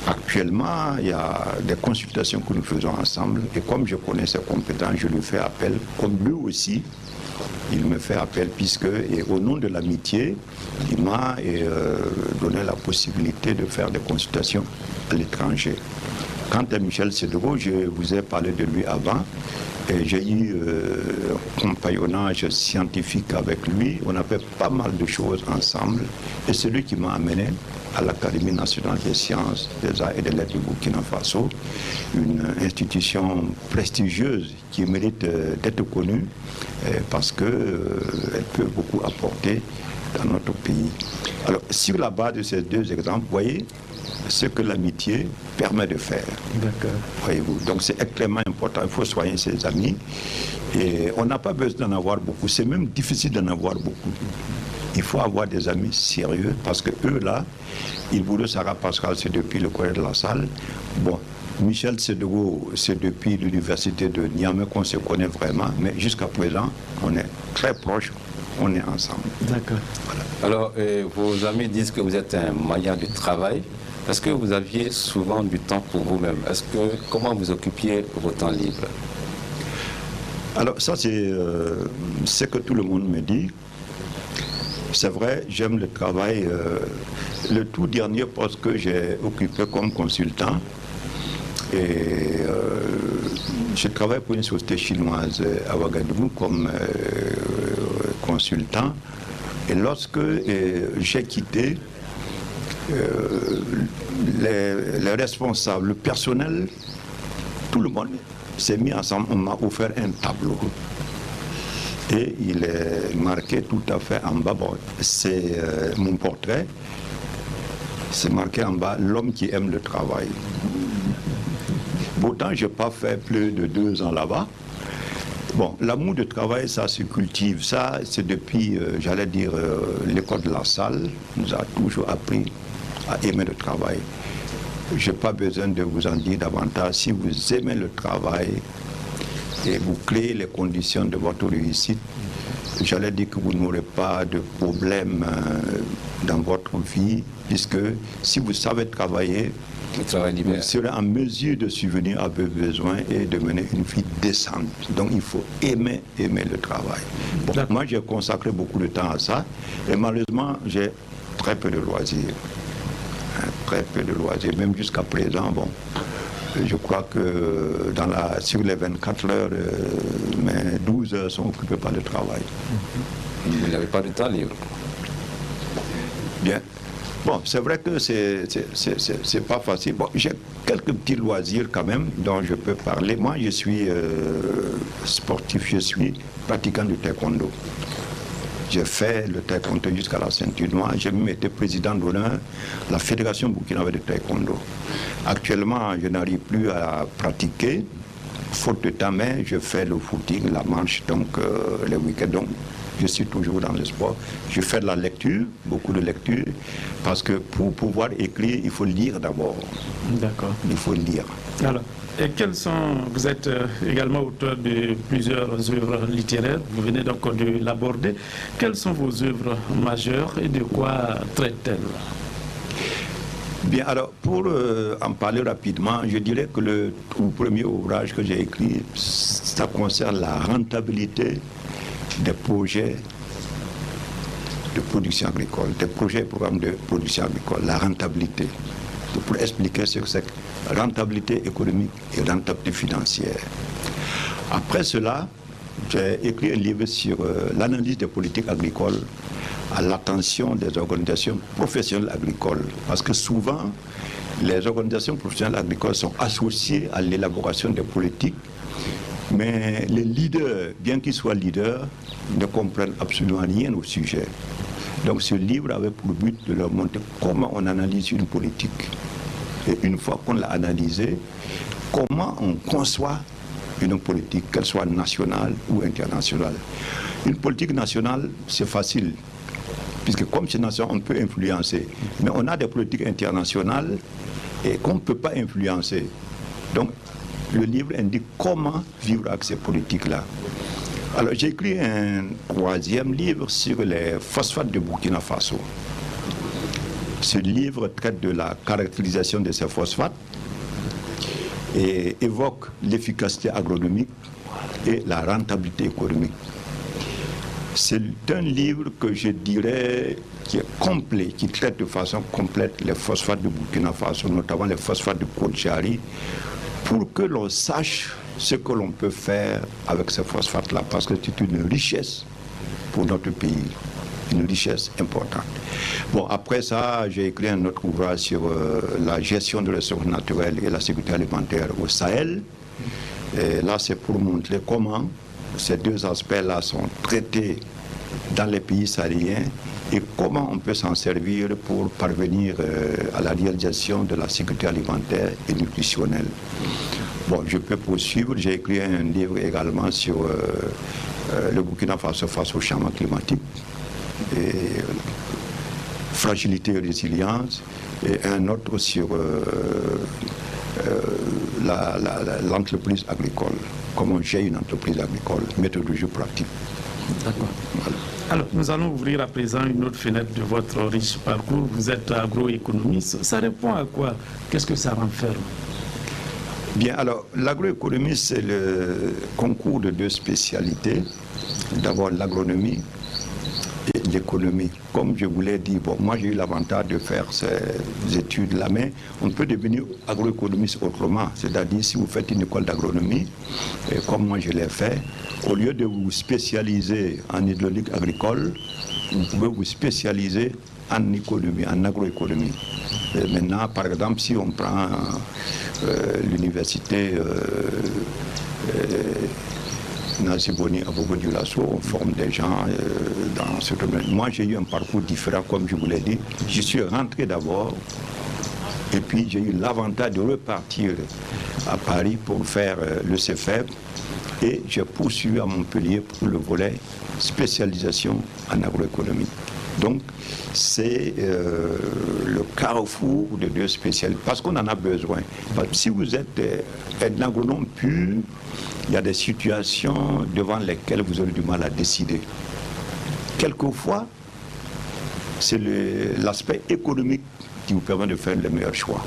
actuellement, il y a des consultations que nous faisons ensemble. Et comme je connais ses compétences, je lui fais appel. Comme lui aussi, il me fait appel, puisque, et au nom de l'amitié, il m'a donné la possibilité de faire des consultations à l'étranger. Quant à Michel Cédreau, je vous ai parlé de lui avant. J'ai eu un compagnonnage scientifique avec lui. On a fait pas mal de choses ensemble. Et c'est lui qui m'a amené à l'Académie nationale des sciences, des arts et des lettres du Burkina Faso, une institution prestigieuse qui mérite d'être connue parce qu'elle peut beaucoup apporter dans notre pays. Alors, sur la base de ces deux exemples, vous voyez ce que l'amitié permet de faire. D'accord. Voyez-vous. Donc c'est extrêmement important. Il faut soigner ses amis. Et on n'a pas besoin d'en avoir beaucoup. C'est même difficile d'en avoir beaucoup. Il faut avoir des amis sérieux parce que eux là, Ilbouro Sarah Pascal, c'est depuis le Collège de la Salle. Bon, Michel Cédreau, c'est depuis l'université de Niamey qu'on se connaît vraiment. Mais jusqu'à présent, on est très proches. On est ensemble. D'accord. Voilà. Alors, vos amis disent que vous êtes un manière de travail. Est-ce que vous aviez souvent du temps pour vous-même? Comment vous occupiez vos temps libres? Alors ça c'est ce que tout le monde me dit. C'est vrai, j'aime le travail. Le tout dernier poste que j'ai occupé comme consultant, et je travaille pour une société chinoise à Ouagadougou comme consultant. Et lorsque j'ai quitté, les responsables, le personnel, tout le monde s'est mis ensemble. On m'a offert un tableau et il est marqué tout à fait en bas. Bon, c'est mon portrait c'est marqué en bas, l'homme qui aime le travail. Pourtant, je n'ai pas fait plus de 2 ans là-bas. Bon, l'amour du travail, ça se cultive. Ça, c'est depuis, j'allais dire, l'école de la salle nous a toujours appris à aimer le travail. Je n'ai pas besoin de vous en dire davantage. Si vous aimez le travail et vous créez les conditions de votre réussite, j'allais dire que vous n'aurez pas de problème dans votre vie, puisque si vous savez travailler, vous serez en mesure de subvenir à vos besoins et de mener une vie décente. Donc il faut aimer le travail. Bon, moi, j'ai consacré beaucoup de temps à ça, et malheureusement, j'ai très peu de loisirs. Très peu de loisirs, même jusqu'à présent. Bon, je crois que sur les 24 heures, mes 12 heures sont occupées par le travail. Vous n'avez pas de temps libre? Bien. Bon, c'est vrai que c'est pas facile. Bon, j'ai quelques petits loisirs quand même dont je peux parler. Moi, je suis sportif, je suis pratiquant du taekwondo. J'ai fait le taekwondo jusqu'à la ceinture noire. J'ai même été président d'honneur de la Fédération burkinabé de taekwondo. Actuellement, je n'arrive plus à pratiquer, faute de temps, mais je fais le footing, la marche, donc les week-ends. Donc, je suis toujours dans le sport. Je fais de la lecture, beaucoup de lecture, parce que pour pouvoir écrire, il faut lire d'abord. D'accord. Il faut lire. Alors, et vous êtes également auteur de plusieurs œuvres littéraires, vous venez donc de l'aborder. Quelles sont vos œuvres majeures et de quoi traitent-elles? Bien, alors, pour en parler rapidement, je dirais que le tout premier ouvrage que j'ai écrit, ça concerne la rentabilité des projets de production agricole, des projets et programmes de production agricole, la rentabilité. Pour expliquer ce que c'est que rentabilité économique et rentabilité financière. Après cela, j'ai écrit un livre sur l'analyse des politiques agricoles à l'attention des organisations professionnelles agricoles. Parce que souvent, les organisations professionnelles agricoles sont associées à l'élaboration des politiques, mais les leaders, bien qu'ils soient leaders, ne comprennent absolument rien au sujet. Donc ce livre avait pour but de leur montrer comment on analyse une politique. Et une fois qu'on l'a analysée, comment on conçoit une politique, qu'elle soit nationale ou internationale. Une politique nationale, c'est facile, puisque comme c'est national, on peut influencer. Mais on a des politiques internationales et qu'on ne peut pas influencer. Donc, le livre indique comment vivre avec ces politiques-là. Alors, j'ai écrit un 3e livre sur les phosphates de Burkina Faso. Ce livre traite de la caractérisation de ces phosphates et évoque l'efficacité agronomique et la rentabilité économique. C'est un livre que je dirais qui est complet, qui traite de façon complète les phosphates de Burkina Faso, notamment les phosphates de Côte-Jari, pour que l'on sache ce que l'on peut faire avec ces phosphates-là, parce que c'est une richesse pour notre pays, une richesse importante. Bon, après ça, j'ai écrit un autre ouvrage sur la gestion de ressources naturelles et la sécurité alimentaire au Sahel. Et là, c'est pour montrer comment ces deux aspects-là sont traités dans les pays sahéliens et comment on peut s'en servir pour parvenir à la réalisation de la sécurité alimentaire et nutritionnelle. Bon, je peux poursuivre. J'ai écrit un livre également sur le Burkina Faso face au changement climatique, et fragilité et résilience, et un autre sur l'entreprise agricole, comment gérer une entreprise agricole, méthodologie pratique. D'accord. Voilà. Alors, nous allons ouvrir à présent une autre fenêtre de votre riche parcours. Vous êtes agroéconomiste. Ça répond à quoi? Qu'est-ce que ça renferme? Bien, alors, l'agroéconomie, c'est le concours de deux spécialités. D'abord, l'agronomie et l'économie. Comme je vous l'ai dit, bon, moi j'ai eu l'avantage de faire ces études-là, mais on peut devenir agroéconomiste autrement. C'est-à-dire, si vous faites une école d'agronomie, comme moi je l'ai fait, au lieu de vous spécialiser en hydraulique agricole, vous pouvez vous spécialiser en économie, en agroéconomie. Et maintenant, par exemple, si on prend l'université Naziboni Abogo-Dioulasso, on forme des gens dans ce domaine. Moi, j'ai eu un parcours différent, comme je vous l'ai dit. Je suis rentré d'abord, et puis j'ai eu l'avantage de repartir à Paris pour faire le CFEB, et j'ai poursuivi à Montpellier pour le volet spécialisation en agroéconomie. Donc, c'est le carrefour de deux spécialistes, parce qu'on en a besoin. Parce que si vous êtes un agronome pur, il y a des situations devant lesquelles vous aurez du mal à décider. Quelquefois, c'est l'aspect économique qui vous permet de faire les meilleurs choix.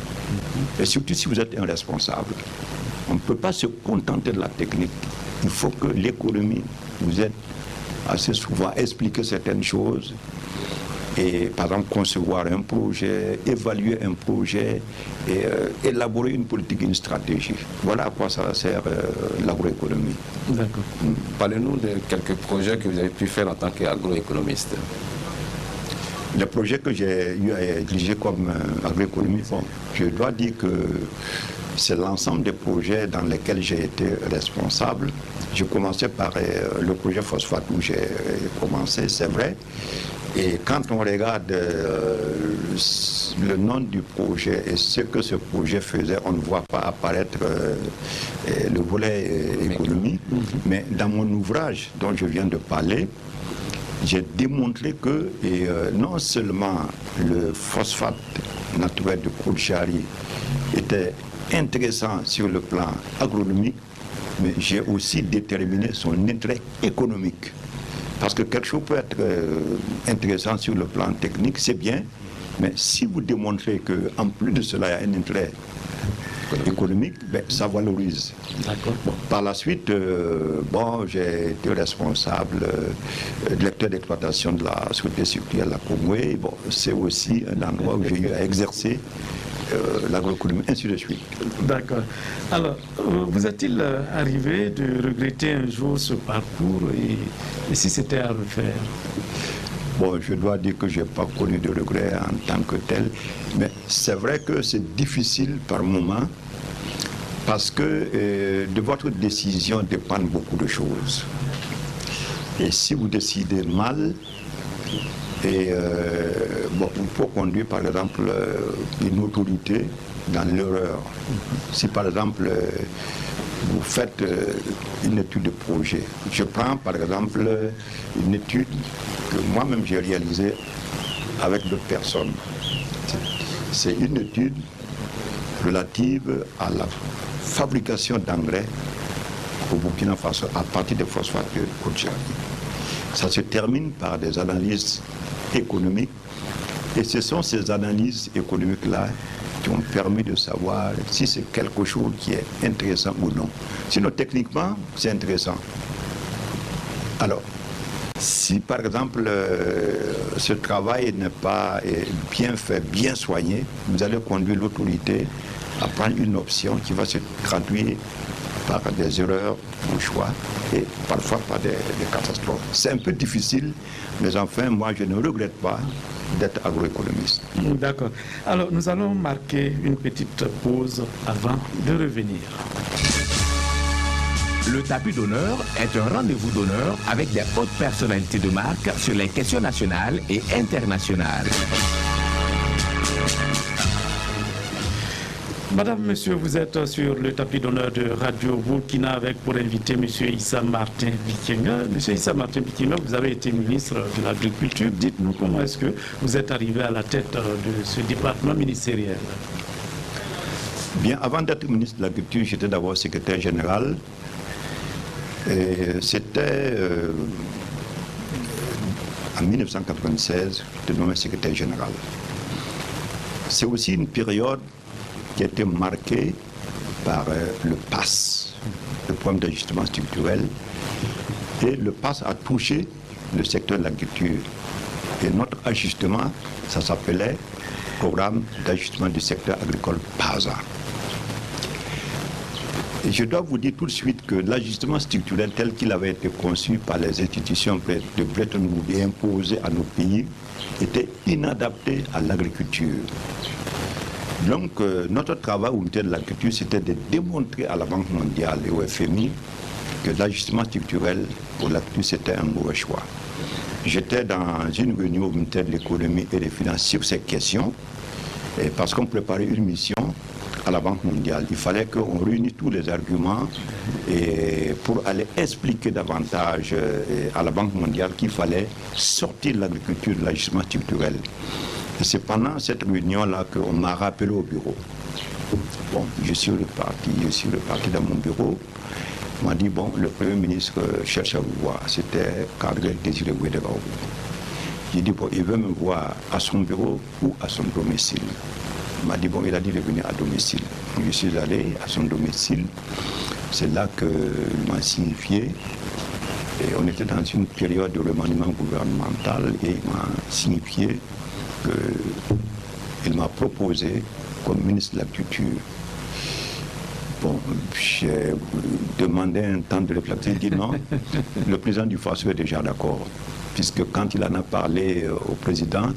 Et surtout si vous êtes un responsable. On ne peut pas se contenter de la technique. Il faut que l'économie vous aide assez souvent à expliquer certaines choses. Et par exemple concevoir un projet, évaluer un projet, et élaborer une politique, une stratégie. Voilà à quoi ça sert l'agroéconomie. D'accord. Parlez-nous de quelques projets que vous avez pu faire en tant qu'agroéconomiste. Les projets que j'ai eu à diriger comme agroéconomiste, bon, je dois dire que c'est l'ensemble des projets dans lesquels j'ai été responsable. Je commençais par le projet phosphate où j'ai commencé, c'est vrai. Et quand on regarde le nom du projet et ce que ce projet faisait, on ne voit pas apparaître le volet économie. Mais dans mon ouvrage dont je viens de parler, j'ai démontré que non seulement le phosphate naturel de Khoudjari était intéressant sur le plan agronomique, mais j'ai aussi déterminé son intérêt économique. Parce que quelque chose peut être intéressant sur le plan technique, c'est bien, mais si vous démontrez qu'en plus de cela, il y a un intérêt économique, ben, ça valorise. Bon, par la suite, j'ai été responsable directeur d'exploitation de la sécurité sucrière, la Congoé. Bon, c'est aussi un endroit où j'ai eu à exercer l'agroéconomie, ainsi de suite. D'accord. Alors, vous est-il arrivé de regretter un jour ce parcours et si c'était à refaire? Bon, je dois dire que je n'ai pas connu de regret en tant que tel, mais c'est vrai que c'est difficile par moment parce que de votre décision dépendent beaucoup de choses. Et si vous décidez mal, il faut conduire par exemple une autorité dans l'erreur. Si par exemple vous faites une étude de projet, je prends par exemple une étude que moi-même j'ai réalisée avec d'autres personnes. C'est une étude relative à la fabrication d'engrais au Burkina Faso à partir des phosphates de Khoudjari. Ça se termine par des analyses économiques et ce sont ces analyses économiques-là qui ont permis de savoir si c'est quelque chose qui est intéressant ou non. Sinon, techniquement, c'est intéressant. Alors, si par exemple ce travail n'est pas bien fait, bien soigné, vous allez conduire l'autorité à prendre une option qui va se traduire par des erreurs au choix et parfois par des catastrophes. C'est un peu difficile, mais enfin, moi, je ne regrette pas d'être agroéconomiste. D'accord. Alors, nous allons marquer une petite pause avant de revenir. Le tapis d'honneur est un rendez-vous d'honneur avec des hautes personnalités de marque sur les questions nationales et internationales. Madame, Monsieur, vous êtes sur le tapis d'honneur de Radio Burkina avec pour invité Monsieur Issa Martin Bikenga. Monsieur Issa Martin Bikenga, vous avez été ministre de l'Agriculture. Dites-nous comment est-ce que vous êtes arrivé à la tête de ce département ministériel? Bien, avant d'être ministre de l'Agriculture, j'étais d'abord secrétaire général. C'était en 1996, j'étais nommé secrétaire général. C'est aussi une période qui a été marqué par le PAS, le programme d'ajustement structurel. Et le PAS a touché le secteur de l'agriculture. Et notre ajustement, ça s'appelait Programme d'ajustement du secteur agricole PASA. Et je dois vous dire tout de suite que l'ajustement structurel tel qu'il avait été conçu par les institutions de Bretton Woods et imposé à nos pays était inadapté à l'agriculture. Donc, notre travail au ministère de l'Agriculture, c'était de démontrer à la Banque mondiale et au FMI que l'ajustement structurel pour l'agriculture, c'était un mauvais choix. J'étais dans une réunion au ministère de l'économie et des finances sur ces questions, et parce qu'on préparait une mission à la Banque mondiale. Il fallait qu'on réunisse tous les arguments et pour aller expliquer davantage à la Banque mondiale qu'il fallait sortir l'agriculture de l'ajustement structurel. Et c'est pendant cette réunion-là qu'on m'a rappelé au bureau. Bon, je suis reparti dans mon bureau. On m'a dit, bon, le Premier ministre cherche à vous voir. C'était Gabriel Désiré Ouédraogo. J'ai dit, bon, il veut me voir à son bureau ou à son domicile. Il m'a dit, bon, il a dit de venir à domicile. Je suis allé à son domicile. C'est là qu'il m'a signifié. Et on était dans une période de remaniement gouvernemental et il m'a signifié qu'il m'a proposé comme ministre de l'Agriculture. Bon, j'ai demandé un temps de réflexion. Il dit non, le président du FASO est déjà d'accord. Puisque quand il en a parlé au président,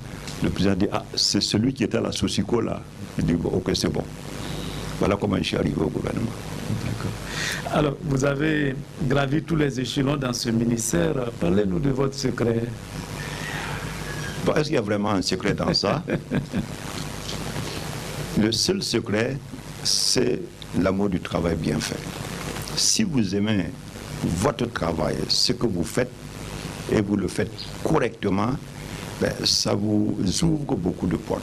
le président dit, ah, c'est celui qui était à la Socico là. Il dit, bon, ok, c'est bon. Voilà comment je suis arrivé au gouvernement. D'accord. Alors, vous avez gravi tous les échelons dans ce ministère. Parlez-nous de votre secret. Bon, est-ce qu'il y a vraiment un secret dans ça? Le seul secret, c'est l'amour du travail bien fait. Si vous aimez votre travail, ce que vous faites, et vous le faites correctement, ben, ça vous ouvre beaucoup de portes.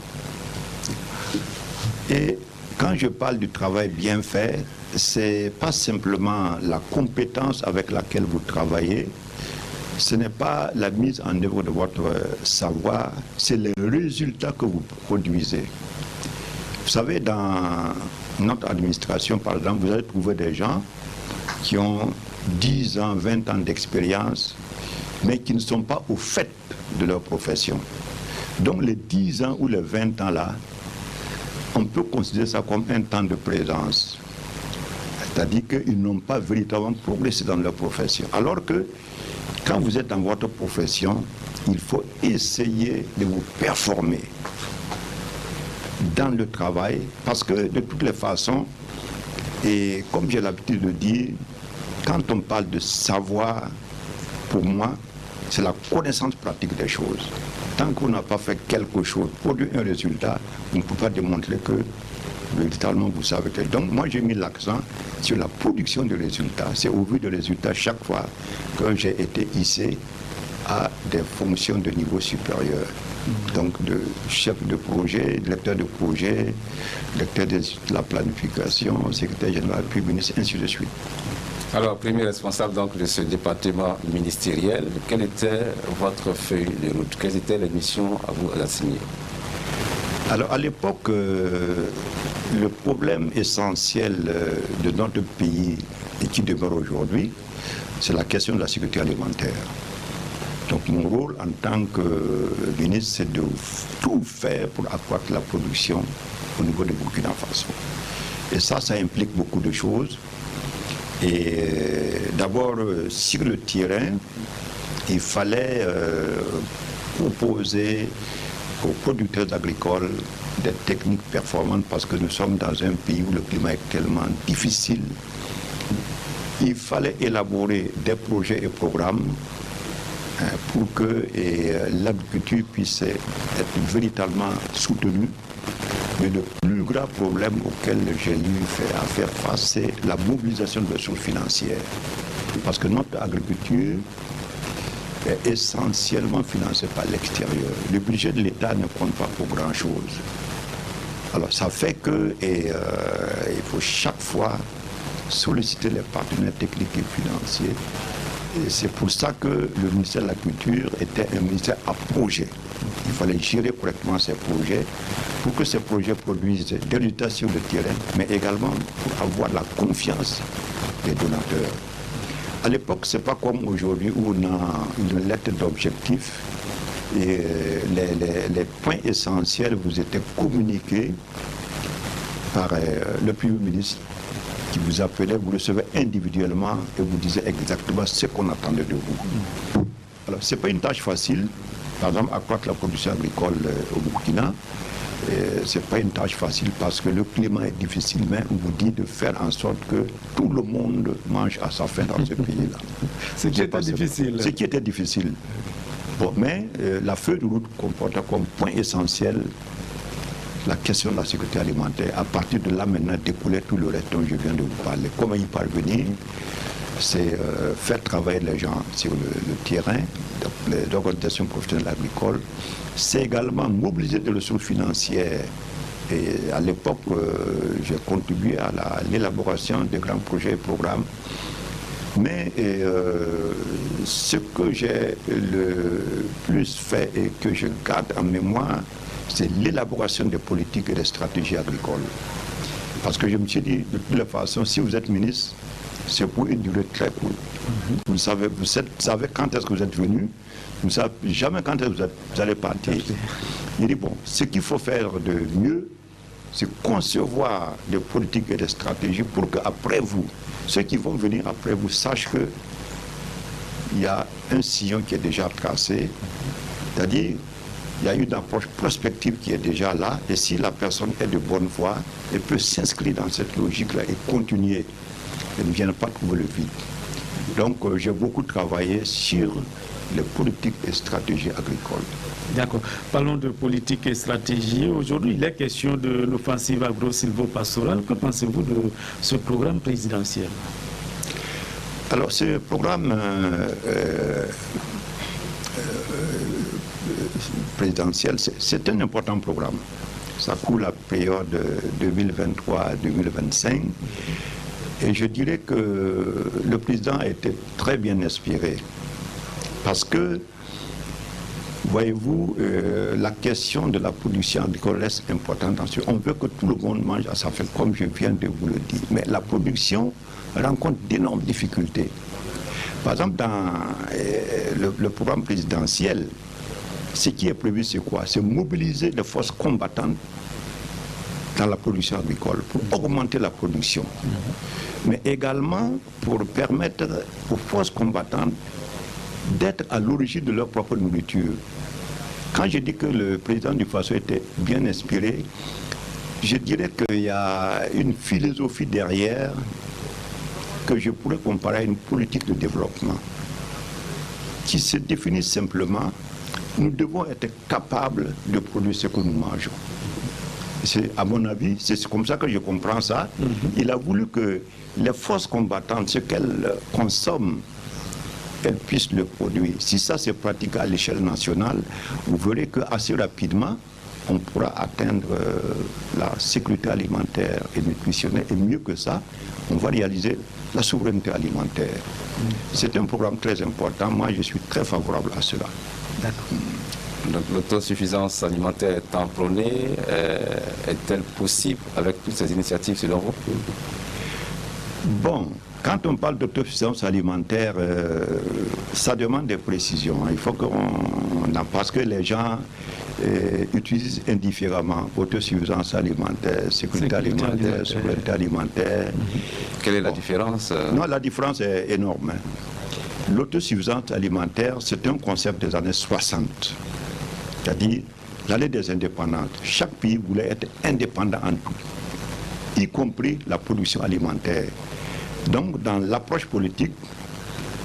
Et quand je parle du travail bien fait, c'est pas simplement la compétence avec laquelle vous travaillez, ce n'est pas la mise en œuvre de votre savoir, c'est les résultats que vous produisez. Vous savez, dans notre administration, par exemple, vous allez trouver des gens qui ont 10 ans, 20 ans d'expérience, mais qui ne sont pas au fait de leur profession. Donc les 10 ans ou les 20 ans là, on peut considérer ça comme un temps de présence. C'est-à-dire qu'ils n'ont pas véritablement progressé dans leur profession. Alors que quand vous êtes dans votre profession, il faut essayer de vous performer dans le travail, parce que de toutes les façons, et comme j'ai l'habitude de dire, quand on parle de savoir, pour moi, c'est la connaissance pratique des choses. Tant qu'on n'a pas fait quelque chose, produit un résultat, on ne peut pas démontrer que véritablement vous savez. Donc moi j'ai mis l'accent sur la production de résultats. C'est au vu de résultats chaque fois que j'ai été hissé à des fonctions de niveau supérieur. Donc de chef de projet, directeur de projet, directeur de la planification, secrétaire général, puis ministre, ainsi de suite. Alors, premier responsable donc de ce département ministériel, quelle était votre feuille de route? Quelles étaient les missions à vous assigner? Alors, à l'époque, le problème essentiel de notre pays et qui demeure aujourd'hui, c'est la question de la sécurité alimentaire. Donc, mon rôle en tant que ministre, c'est de tout faire pour accroître la production au niveau de Burkina Faso. Et ça implique beaucoup de choses. Et d'abord, sur le terrain, il fallait proposer aux producteurs agricoles des techniques performantes parce que nous sommes dans un pays où le climat est tellement difficile. Il fallait élaborer des projets et programmes pour que l'agriculture puisse être véritablement soutenue. Mais le plus grave problème auquel j'ai eu à faire face, c'est la mobilisation de ressources financières. Parce que notre agriculture est essentiellement financée par l'extérieur. Le budget de l'État ne compte pas pour grand-chose. Alors ça fait que il faut chaque fois solliciter les partenaires techniques et financiers. Et c'est pour ça que le ministère de la Culture était un ministère à projet. Il fallait gérer correctement ces projets pour que ces projets produisent des résultats sur le terrain, mais également pour avoir la confiance des donateurs. À l'époque, ce n'est pas comme aujourd'hui où on a une lettre d'objectif et les points essentiels vous étaient communiqués par le Premier ministre qui vous appelait, vous recevez individuellement et vous disait exactement ce qu'on attendait de vous. Alors, ce n'est pas une tâche facile, par exemple, accroître la production agricole au Burkina. ce n'est pas une tâche facile parce que le climat est difficile, mais on vous dit de faire en sorte que tout le monde mange à sa faim dans ce pays-là. Ce qui était difficile. Ce qui était difficile. Bon, mais la feuille de route comportait comme point essentiel la question de la sécurité alimentaire. À partir de là, maintenant, découlait tout le reste dont je viens de vous parler. Comment y parvenir? C'est faire travailler les gens sur le terrain, les organisations professionnelles agricoles. C'est également mobiliser des ressources financières. Et à l'époque, j'ai contribué à l'élaboration de grands projets et programmes. Mais ce que j'ai le plus fait et que je garde en mémoire, c'est l'élaboration des politiques et des stratégies agricoles. Parce que je me suis dit, de toute façon, si vous êtes ministre, c'est pour une durée très courte. Vous savez quand est-ce que vous êtes venu, vous ne savez jamais quand est-ce que vous allez partir. Il dit, bon, ce qu'il faut faire de mieux, c'est concevoir des politiques et des stratégies pour qu'après vous, ceux qui vont venir après vous sachent qu'il y a un sillon qui est déjà tracé, c'est-à-dire il y a une approche prospective qui est déjà là, et si la personne est de bonne foi, elle peut s'inscrire dans cette logique-là et continuer. Elle ne vient pas trouver le vide. Donc j'ai beaucoup travaillé sur les politiques et stratégies agricoles. D'accord. Parlons de politique et stratégie. Aujourd'hui, il est question de l'offensive agro-silvopastorale. Que pensez-vous de ce programme présidentiel? Alors, ce programme présidentiel, c'est un important programme. Ça couvre la période 2023-2025. Et je dirais que le président a été très bien inspiré. Parce que, voyez-vous, la question de la production agricole reste importante. On veut que tout le monde mange à sa faim, comme je viens de vous le dire. Mais la production rencontre d'énormes difficultés. Par exemple, dans le programme présidentiel, ce qui est prévu, c'est quoi? C'est mobiliser les forces combattantes dans la production agricole, pour augmenter la production. Mais également pour permettre aux forces combattantes d'être à l'origine de leur propre nourriture. Quand je dis que le président du Faso était bien inspiré, je dirais qu'il y a une philosophie derrière que je pourrais comparer à une politique de développement qui se définit simplement: nous devons être capables de produire ce que nous mangeons. À mon avis, c'est comme ça que je comprends ça. Il a voulu que les forces combattantes, ce qu'elles consomment, elles puissent le produire. Si ça c'est pratiqué à l'échelle nationale, vous verrez qu'assez rapidement, on pourra atteindre la sécurité alimentaire et nutritionnelle. Et mieux que ça, on va réaliser la souveraineté alimentaire. C'est un programme très important. Moi, je suis très favorable à cela. D'accord. Donc l'autosuffisance alimentaire étant prônée, est-elle possible avec toutes ces initiatives selon vous? Bon, quand on parle d'autosuffisance alimentaire, ça demande des précisions. Il faut parce que les gens utilisent indifféremment autosuffisance alimentaire, sécurité alimentaire, souveraineté alimentaire. Quelle est la différence? Non, la différence est énorme. L'autosuffisance alimentaire, c'est un concept des années 60. C'est-à-dire l'année des indépendances. Chaque pays voulait être indépendant en tout, y compris la production alimentaire. Donc, dans l'approche politique,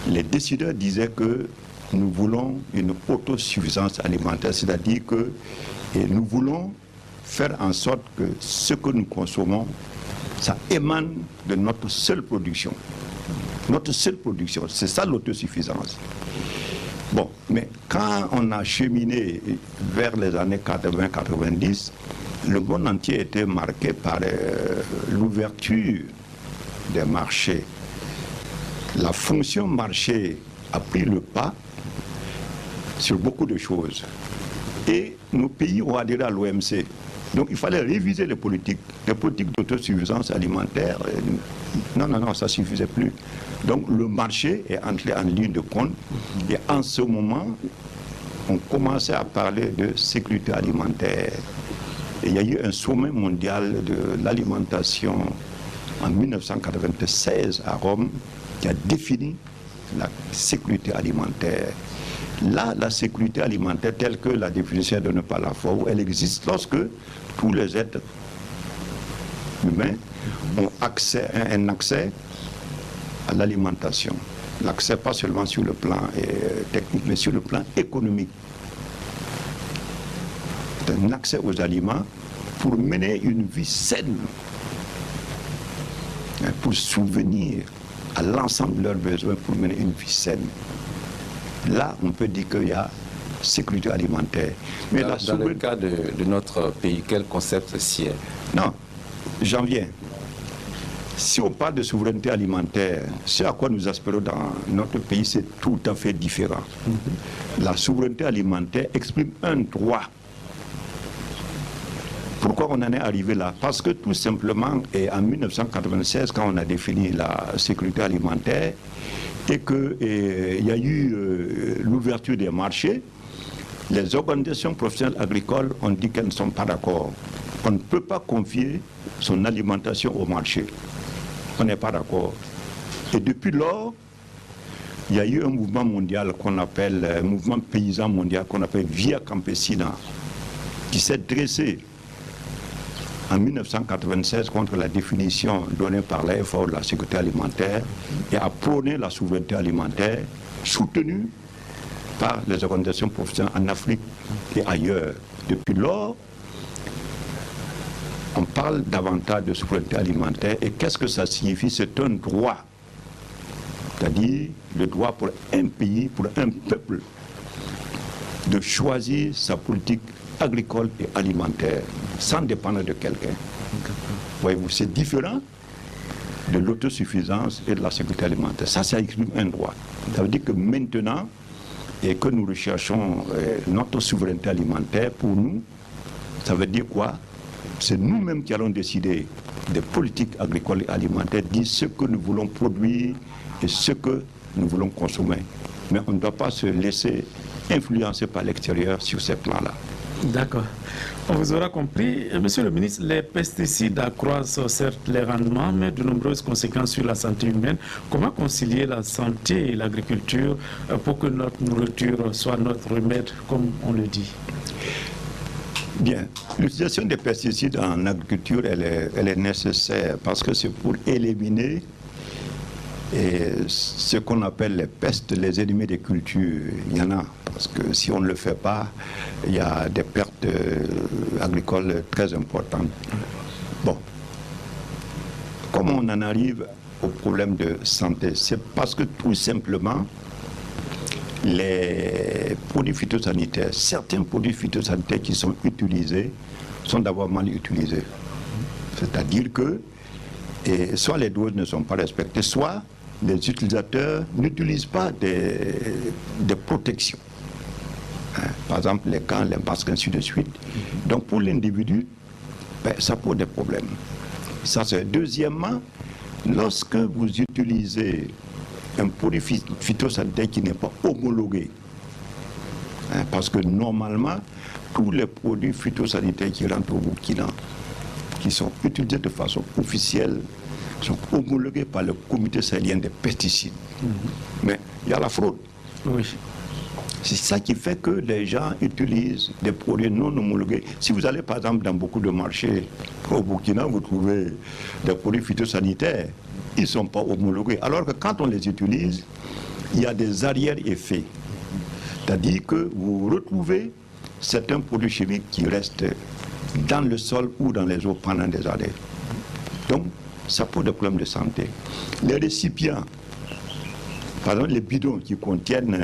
les décideurs disaient que nous voulons une autosuffisance alimentaire, c'est-à-dire que nous voulons faire en sorte que ce que nous consommons, ça émane de notre seule production. Notre seule production, c'est ça l'autosuffisance. Bon, mais quand on a cheminé vers les années 80-90, le monde entier était marqué par l'ouverture des marchés. La fonction marché a pris le pas sur beaucoup de choses. Et nos pays ont adhéré à l'OMC. Donc il fallait réviser les politiques d'autosuffisance alimentaire. Non, ça ne suffisait plus. Donc le marché est entré en ligne de compte. Et en ce moment, on commençait à parler de sécurité alimentaire. Et il y a eu un sommet mondial de l'alimentation en 1996 à Rome qui a défini la sécurité alimentaire. Là, la sécurité alimentaire, telle que la définition est donnée par la FAO, elle existe lorsque tous les êtres humains ont un accès à l'alimentation. L'accès pas seulement sur le plan technique, mais sur le plan économique. C'est un accès aux aliments pour mener une vie saine, pour souvenir à l'ensemble de leurs besoins, pour mener une vie saine. Là, on peut dire qu'il y a sécurité alimentaire. Mais dans le cas de notre pays, quel concept sied? Non, j'en viens. Si on parle de souveraineté alimentaire, ce à quoi nous aspirons dans notre pays, c'est tout à fait différent. La souveraineté alimentaire exprime un droit. Pourquoi on en est arrivé là? Parce que tout simplement, en 1996, quand on a défini la sécurité alimentaire, et qu'il y a eu l'ouverture des marchés, les organisations professionnelles agricoles ont dit qu'elles ne sont pas d'accord. On ne peut pas confier son alimentation au marché. On n'est pas d'accord. Et depuis lors, il y a eu un mouvement mondial qu'on appelle, mouvement paysan mondial qu'on appelle Via Campesina, qui s'est dressé en 1996 contre la définition donnée par la FAO de la sécurité alimentaire et a prôné la souveraineté alimentaire soutenue par les organisations professionnelles en Afrique et ailleurs. Depuis lors, on parle davantage de souveraineté alimentaire. Et qu'est-ce que ça signifie? C'est un droit. C'est-à-dire le droit pour un pays, pour un peuple, de choisir sa politique agricole et alimentaire, sans dépendre de quelqu'un. Voyez-vous, c'est différent de l'autosuffisance et de la sécurité alimentaire. Ça exprime un droit. Ça veut dire que maintenant, et que nous recherchons notre souveraineté alimentaire, pour nous, ça veut dire quoi? C'est nous-mêmes qui allons décider des politiques agricoles et alimentaires, dire ce que nous voulons produire et ce que nous voulons consommer. Mais on ne doit pas se laisser influencer par l'extérieur sur ces plans-là. D'accord. On vous aura compris. Monsieur le ministre, les pesticides accroissent certes les rendements, mais de nombreuses conséquences sur la santé humaine. Comment concilier la santé et l'agriculture pour que notre nourriture soit notre remède, comme on le dit? Bien, l'utilisation des pesticides en agriculture, elle est nécessaire parce que c'est pour éliminer ce qu'on appelle les pestes, les ennemis des cultures. Il y en a, parce que si on ne le fait pas, il y a des pertes agricoles très importantes. Bon, comment on en arrive au problème de santé? C'est parce que tout simplement, les produits phytosanitaires, certains produits phytosanitaires qui sont utilisés sont d'abord mal utilisés. C'est-à-dire que soit les doses ne sont pas respectées, soit les utilisateurs n'utilisent pas des protections. Par exemple, les camps, les masques, ainsi de suite. Donc pour l'individu, ça pose des problèmes. Ça, c'est. Deuxièmement, lorsque vous utilisez un produit phytosanitaire qui n'est pas homologué, parce que normalement, tous les produits phytosanitaires qui rentrent au Burkina, qui sont utilisés de façon officielle, sont homologués par le comité sahélien des pesticides. Mais il y a la fraude. Oui. C'est ça qui fait que les gens utilisent des produits non homologués. Si vous allez par exemple dans beaucoup de marchés au Burkina, vous trouvez des produits phytosanitaires, ils ne sont pas homologués. Alors que quand on les utilise, il y a des arrière-effets. C'est-à-dire que vous retrouvez certains produits chimiques qui restent dans le sol ou dans les eaux pendant des années. Donc, ça pose des problèmes de santé. Les récipients, par exemple les bidons qui contiennent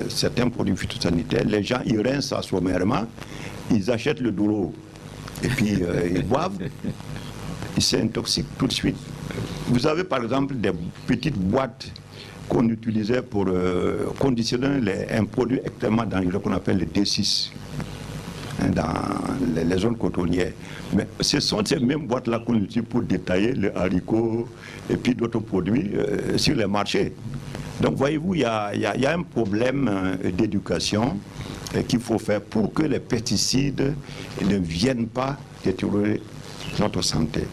certains produits phytosanitaires, les gens ils rincent ça sommairement, ils achètent le Douro et puis ils boivent, ils s'intoxiquent tout de suite. Vous avez par exemple des petites boîtes qu'on utilisait pour conditionner un produit extrêmement dangereux qu'on appelle le D6 dans les zones cotonnières. Mais ce sont ces mêmes boîtes-là qu'on utilise pour détailler le haricot et puis d'autres produits sur les marchés. Donc voyez-vous, il y a un problème d'éducation qu'il faut faire pour que les pesticides ne viennent pas détériorer notre santé.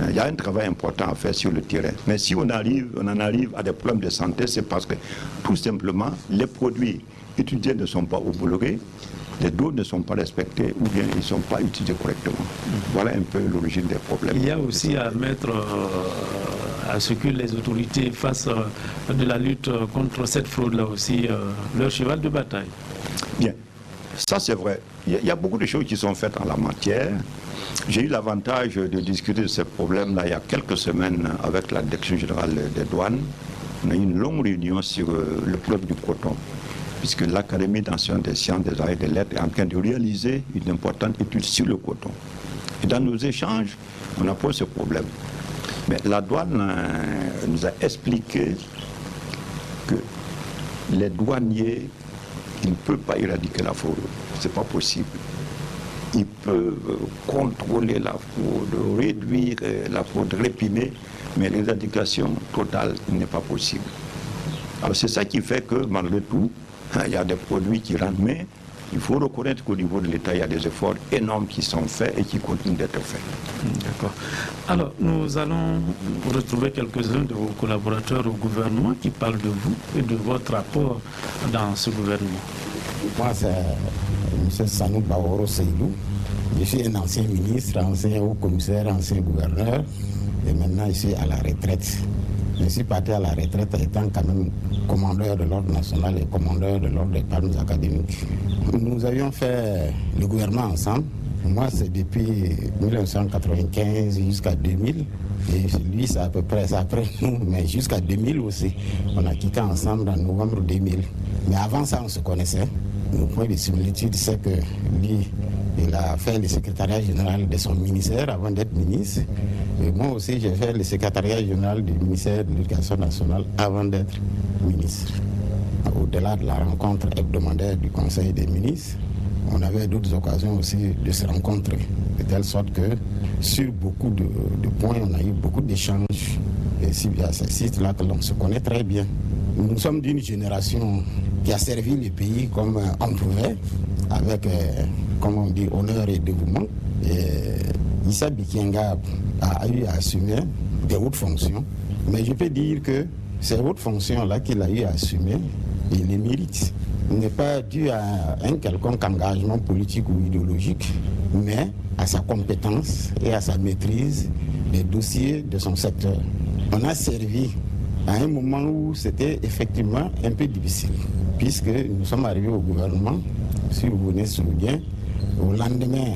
Il y a un travail important à faire sur le terrain. Mais si on en arrive à des problèmes de santé, c'est parce que tout simplement, les produits utilisés ne sont pas homologués, les doses ne sont pas respectées ou bien ils ne sont pas utilisés correctement. Voilà un peu l'origine des problèmes. Il y a aussi à mettre à ce que les autorités fassent de la lutte contre cette fraude-là aussi leur cheval de bataille. Bien, ça c'est vrai. Il y a beaucoup de choses qui sont faites en la matière. J'ai eu l'avantage de discuter de ces problèmes-là il y a quelques semaines avec la Direction générale des douanes. On a eu une longue réunion sur le problème du coton, puisque l'Académie nationale des sciences, des arts et des lettres est en train de réaliser une importante étude sur le coton. Et dans nos échanges, on a posé ce problème. Mais la douane nous a expliqué que les douaniers, ils ne peuvent pas éradiquer la fraude. Ce n'est pas possible. Ils peuvent contrôler la fraude, réduire la fraude, réprimer, mais l'éradication totale n'est pas possible. Alors c'est ça qui fait que malgré tout, il y a des produits qui rentrent, mais il faut reconnaître qu'au niveau de l'État, il y a des efforts énormes qui sont faits et qui continuent d'être faits. D'accord. Alors, nous allons retrouver quelques-uns de vos collaborateurs au gouvernement qui parlent de vous et de votre rapport dans ce gouvernement. Moi, c'est M. Sanou Baoro Seydou. Je suis un ancien ministre, ancien haut-commissaire, ancien gouverneur et maintenant je suis à la retraite. Je suis parti à la retraite étant quand même commandeur de l'ordre national et commandeur de l'ordre des palmes académiques. Nous avions fait le gouvernement ensemble. Moi, c'est depuis 1995 jusqu'à 2000. Et lui, c'est à peu près ça après nous, mais jusqu'à 2000 aussi. On a quitté ensemble en novembre 2000. Mais avant ça, on se connaissait. Le point de similitude, c'est que lui, il a fait le secrétariat général de son ministère avant d'être ministre. Et moi aussi, j'ai fait le secrétariat général du ministère de l'Éducation nationale avant d'être ministre. Au-delà de la rencontre hebdomadaire du Conseil des ministres, on avait d'autres occasions aussi de se rencontrer. De telle sorte que sur beaucoup de points, on a eu beaucoup d'échanges. Et c'est à ce site-là que l'on se connaît très bien. Nous sommes d'une génération qui a servi le pays comme on pouvait, avec, comme on dit, honneur et dévouement. Et Issa Bikienga a eu à assumer des hautes fonctions. Mais je peux dire que ces hautes fonctions-là qu'il a eu à assumer, il les mérite. Il n'est pas dû à un quelconque engagement politique ou idéologique, mais à sa compétence et à sa maîtrise des dossiers de son secteur. On a servi à un moment où c'était effectivement un peu difficile, puisque nous sommes arrivés au gouvernement, si vous venez se souvenir, au lendemain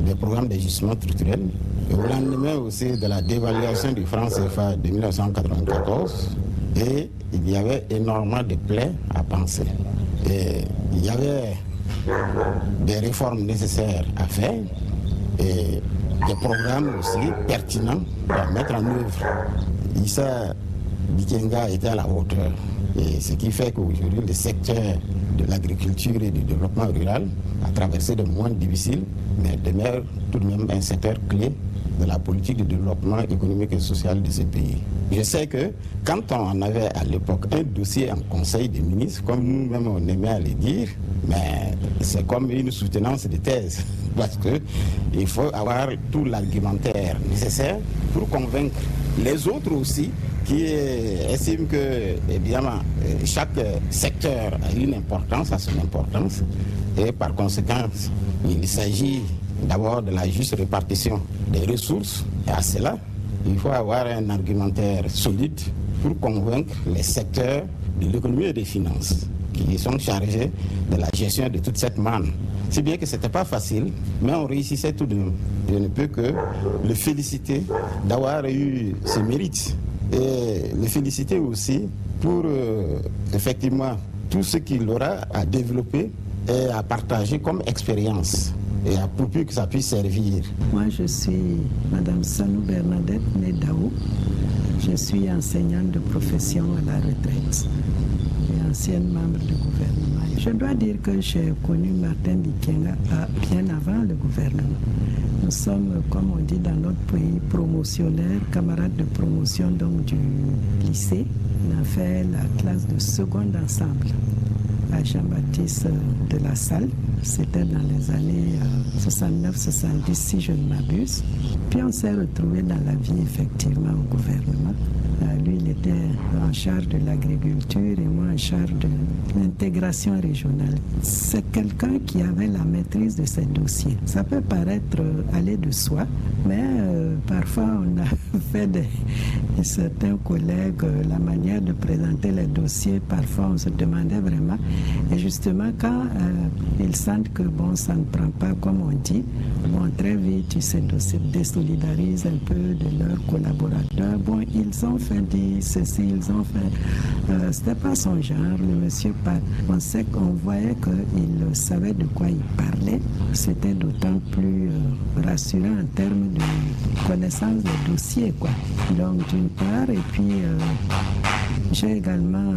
des programmes d'ajustement structurel, et au lendemain aussi de la dévaluation du franc CFA de 1994, et il y avait énormément de plaies à penser. Et il y avait des réformes nécessaires à faire et des programmes aussi pertinents à mettre en œuvre. Issa Bikienga était à la hauteur. Et ce qui fait qu'aujourd'hui, le secteur de l'agriculture et du développement rural a traversé des moments difficiles, mais demeure tout de même un secteur clé de la politique de développement économique et social de ce pays. Je sais que quand on avait à l'époque un dossier en Conseil des ministres, comme nous-mêmes on aimait à le dire, mais c'est comme une soutenance de thèse, parce qu'il faut avoir tout l'argumentaire nécessaire pour convaincre les autres aussi qui estiment que évidemment chaque secteur a une importance, a son importance, et par conséquent il s'agit d'abord de la juste répartition des ressources, et à cela il faut avoir un argumentaire solide pour convaincre les secteurs de l'économie et des finances qui sont chargés de la gestion de toute cette manne. Si bien que ce n'était pas facile, mais on réussissait tout de même. Je ne peux que le féliciter d'avoir eu ce mérite et le féliciter aussi pour effectivement tout ce qu'il aura à développer et à partager comme expérience et pour que ça puisse servir. Moi, je suis Madame Sanou Bernadette Nedao. Je suis enseignante de profession à la retraite et ancienne membre du gouvernement. Je dois dire que j'ai connu Martin Bikienga bien avant le gouvernement. Nous sommes, comme on dit dans notre pays, promotionnaires, camarades de promotion donc du lycée. On a fait la classe de seconde ensemble. à Jean-Baptiste de la Salle. C'était dans les années 69-70, si je ne m'abuse. Puis on s'est retrouvés dans la vie, effectivement, au gouvernement. Lui, il était en charge de l'agriculture et moi en charge de l'intégration régionale. C'est quelqu'un qui avait la maîtrise de ses dossiers. Ça peut paraître aller de soi, mais parfois on a fait de certains collègues la manière de présenter les dossiers. Parfois on se demandait vraiment. Et justement, quand ils sentent que bon, ça ne prend pas comme on dit, bon, très vite, ils se désolidarisent un peu de leurs collaborateurs. Bon, ils ont fait dire ceci, ils ont fait... c'était pas son genre, le monsieur Pat. On sait qu'on voyait qu'il savait de quoi il parlait. C'était d'autant plus rassurant en termes de connaissance des dossiers, quoi. Donc, d'une part, et puis... j'ai également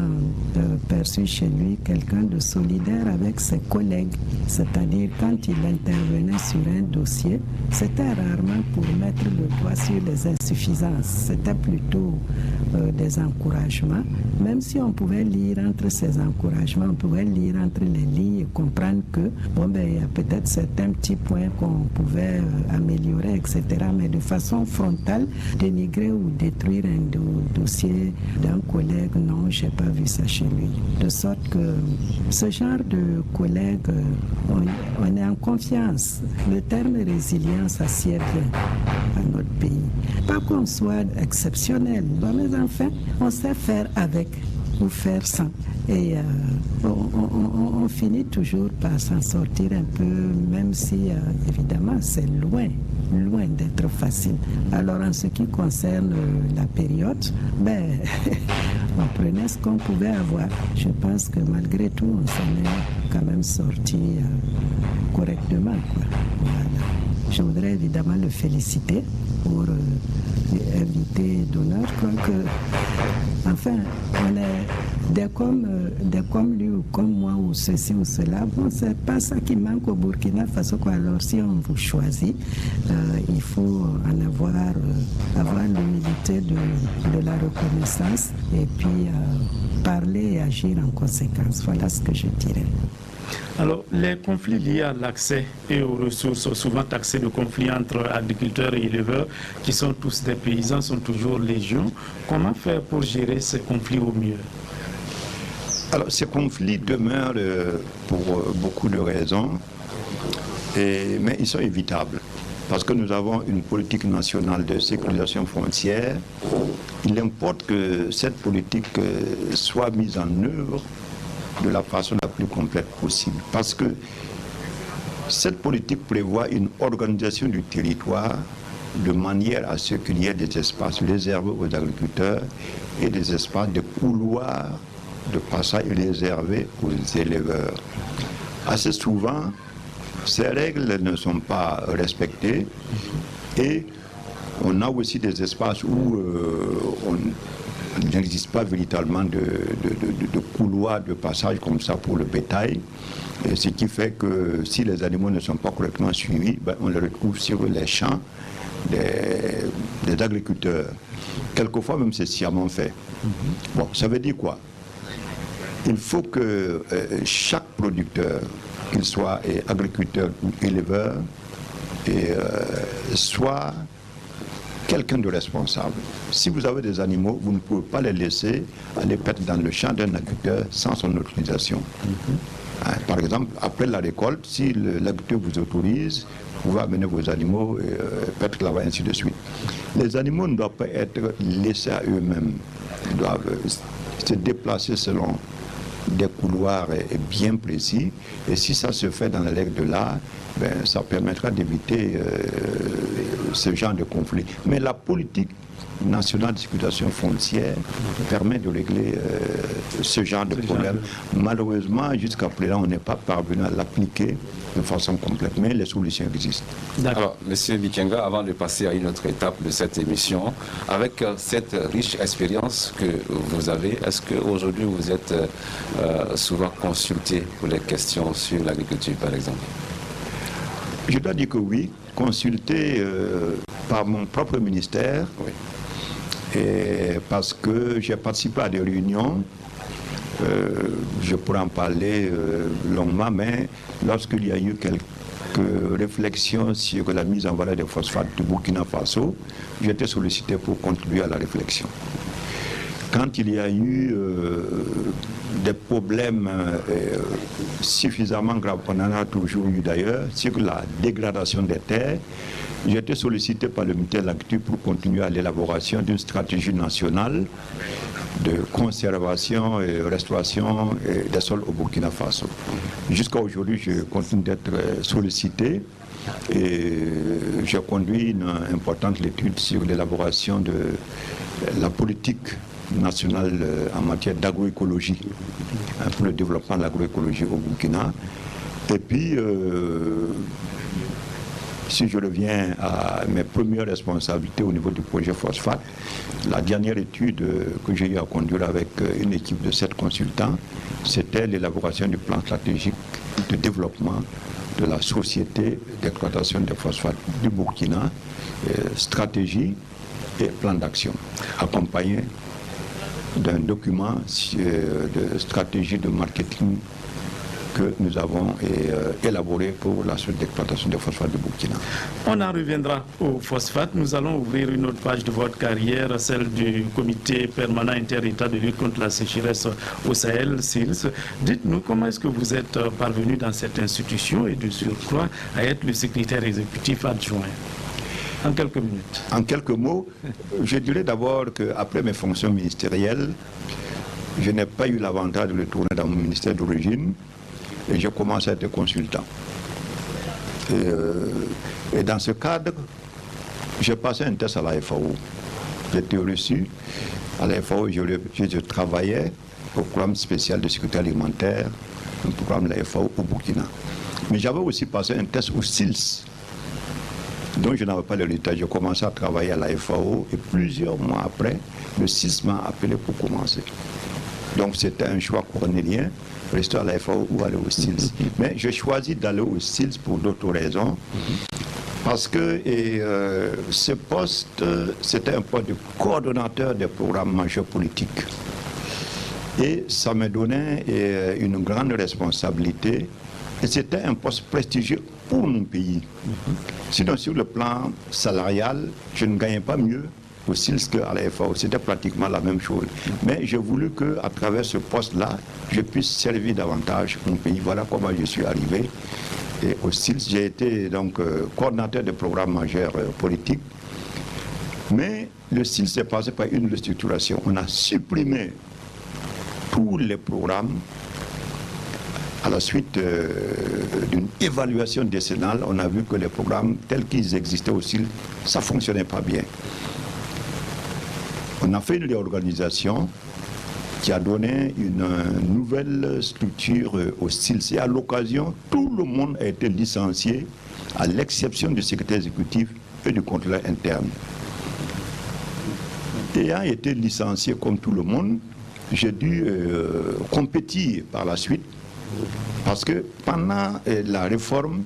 perçu chez lui quelqu'un de solidaire avec ses collègues. C'est-à-dire, quand il intervenait sur un dossier, c'était rarement pour mettre le doigt sur les insuffisances. C'était plutôt des encouragements. Même si on pouvait lire entre ces encouragements, on pouvait lire entre les lignes et comprendre que, bon, ben, il y a peut-être certains petits points qu'on pouvait améliorer, etc. Mais de façon frontale, dénigrer ou détruire un dossier d'un collègue, non, je n'ai pas vu ça chez lui. De sorte que ce genre de collègues, on est en confiance. Le terme résilience, ça sied bien à notre pays. Pas qu'on soit exceptionnel, mais enfin, on sait faire avec ou faire sans. Et on finit toujours par s'en sortir un peu, même si, évidemment, c'est loin d'être facile. Alors, en ce qui concerne la période, ben, on prenait ce qu'on pouvait avoir. Je pense que malgré tout, on s'en est quand même sorti correctement, quoi. Voilà. Je voudrais évidemment le féliciter pour l'invité d'honneur. Je crois que, enfin, on est des comme lui ou comme moi ou ceci ou cela. Bon, c'est pas ça qui manque au Burkina Faso, quoi. Alors, si on vous choisit, il faut en avoir l'humilité de la reconnaissance et puis parler et agir en conséquence. Voilà ce que je dirais. Alors, les conflits liés à l'accès et aux ressources, souvent taxés de conflits entre agriculteurs et éleveurs, qui sont tous des paysans, sont toujours légion. Comment faire pour gérer ces conflits au mieux? Alors, ces conflits demeurent pour beaucoup de raisons, mais ils sont évitables. Parce que nous avons une politique nationale de sécurisation frontière. Il importe que cette politique soit mise en œuvre de la façon la plus complète possible. Parce que cette politique prévoit une organisation du territoire de manière à ce qu'il y ait des espaces réservés aux agriculteurs et des espaces de couloirs de passage réservés aux éleveurs. Assez souvent, ces règles ne sont pas respectées et on a aussi des espaces où il n'existe pas véritablement de couloir de passage comme ça pour le bétail, et ce qui fait que si les animaux ne sont pas correctement suivis, ben, on les retrouve sur les champs des agriculteurs. Quelquefois même c'est sciemment fait. Bon, ça veut dire quoi? Il faut que chaque producteur, qu'il soit agriculteur ou éleveur, soit quelqu'un de responsable. Si vous avez des animaux, vous ne pouvez pas les laisser aller perdre dans le champ d'un agriculteur sans son autorisation. Par exemple, après la récolte, si l'agriculteur vous autorise, vous pouvez amener vos animaux et perdre là-bas, ainsi de suite. Les animaux ne doivent pas être laissés à eux-mêmes. Ils doivent se déplacer selon des couloirs bien précis, et si ça se fait dans les règles de l'art, ben, ça permettra d'éviter ce genre de conflit. Mais la politique nationale de sécurisation frontière permet de régler ce genre de problème. Malheureusement, jusqu'à présent, on n'est pas parvenu à l'appliquer de façon complète, mais les solutions existent. Alors, M. Bikenga, avant de passer à une autre étape de cette émission, avec cette riche expérience que vous avez, est-ce qu'aujourd'hui vous êtes souvent consulté pour les questions sur l'agriculture, par exemple? Je dois dire que oui, consulté par mon propre ministère, oui. Et parce que j'ai participé à des réunions Je pourrais en parler longuement, mais lorsqu'il y a eu quelques réflexions sur la mise en valeur des phosphates du Burkina Faso, j'ai été sollicité pour contribuer à la réflexion. Quand il y a eu des problèmes suffisamment graves, on en a toujours eu d'ailleurs, sur la dégradation des terres, j'ai été sollicité par le ministère de l'Agriculture pour continuer à l'élaboration d'une stratégie nationale de conservation et restauration des sols au Burkina Faso. Jusqu'à aujourd'hui, je continue d'être sollicité et j'ai conduit une importante étude sur l'élaboration de la politique nationale en matière d'agroécologie, pour le développement de l'agroécologie au Burkina. Et puis, si je reviens à mes premières responsabilités au niveau du projet phosphate, la dernière étude que j'ai eu à conduire avec une équipe de 7 consultants, c'était l'élaboration du plan stratégique de développement de la société d'exploitation des phosphates du Burkina, stratégie et plan d'action, accompagné d'un document de stratégie de marketing que nous avons élaboré pour la suite d'exploitation des phosphates du Burkina. On en reviendra au phosphate. Nous allons ouvrir une autre page de votre carrière, celle du comité permanent inter-État de lutte contre la sécheresse au Sahel, SILS. Dites-nous comment est-ce que vous êtes parvenu dans cette institution et de surcroît à être le secrétaire exécutif adjoint. En quelques minutes. En quelques mots, je dirais d'abord qu'après mes fonctions ministérielles, je n'ai pas eu l'avantage de retourner dans mon ministère d'origine et j'ai commencé à être consultant. Et dans ce cadre, j'ai passé un test à la FAO. J'ai été reçu. À la FAO, je travaillais au programme spécial de sécurité alimentaire, un programme de la FAO au Burkina. Mais j'avais aussi passé un test au SILS, dont je n'avais pas le résultat. J'ai commencé à travailler à la FAO et plusieurs mois après, le SILS m'a appelé pour commencer. Donc c'était un choix cornélien, rester à la FAO ou aller au SILS. Mais j'ai choisi d'aller au SILS pour d'autres raisons. Parce que ce poste, c'était un poste de coordonnateur des programmes majeurs politiques. Et ça me donnait une grande responsabilité. Et c'était un poste prestigieux pour mon pays. Sinon, sur le plan salarial, je ne gagnais pas mieux au SILS qu'à la FAO. C'était pratiquement la même chose. Mais j'ai voulu qu'à travers ce poste-là, je puisse servir davantage mon pays. Voilà comment je suis arrivé. Et au SILS, j'ai été donc coordinateur de programmes majeurs politiques. Mais le SILS est passé par une restructuration. On a supprimé tous les programmes. À la suite d'une évaluation décennale, on a vu que les programmes tels qu'ils existaient au SILS, ça ne fonctionnait pas bien. On a fait une réorganisation qui a donné une nouvelle structure au SILS. Et à l'occasion, tout le monde a été licencié, à l'exception du secrétaire exécutif et du contrôleur interne. Ayant été licencié comme tout le monde, j'ai dû compétir par la suite, parce que pendant la réforme,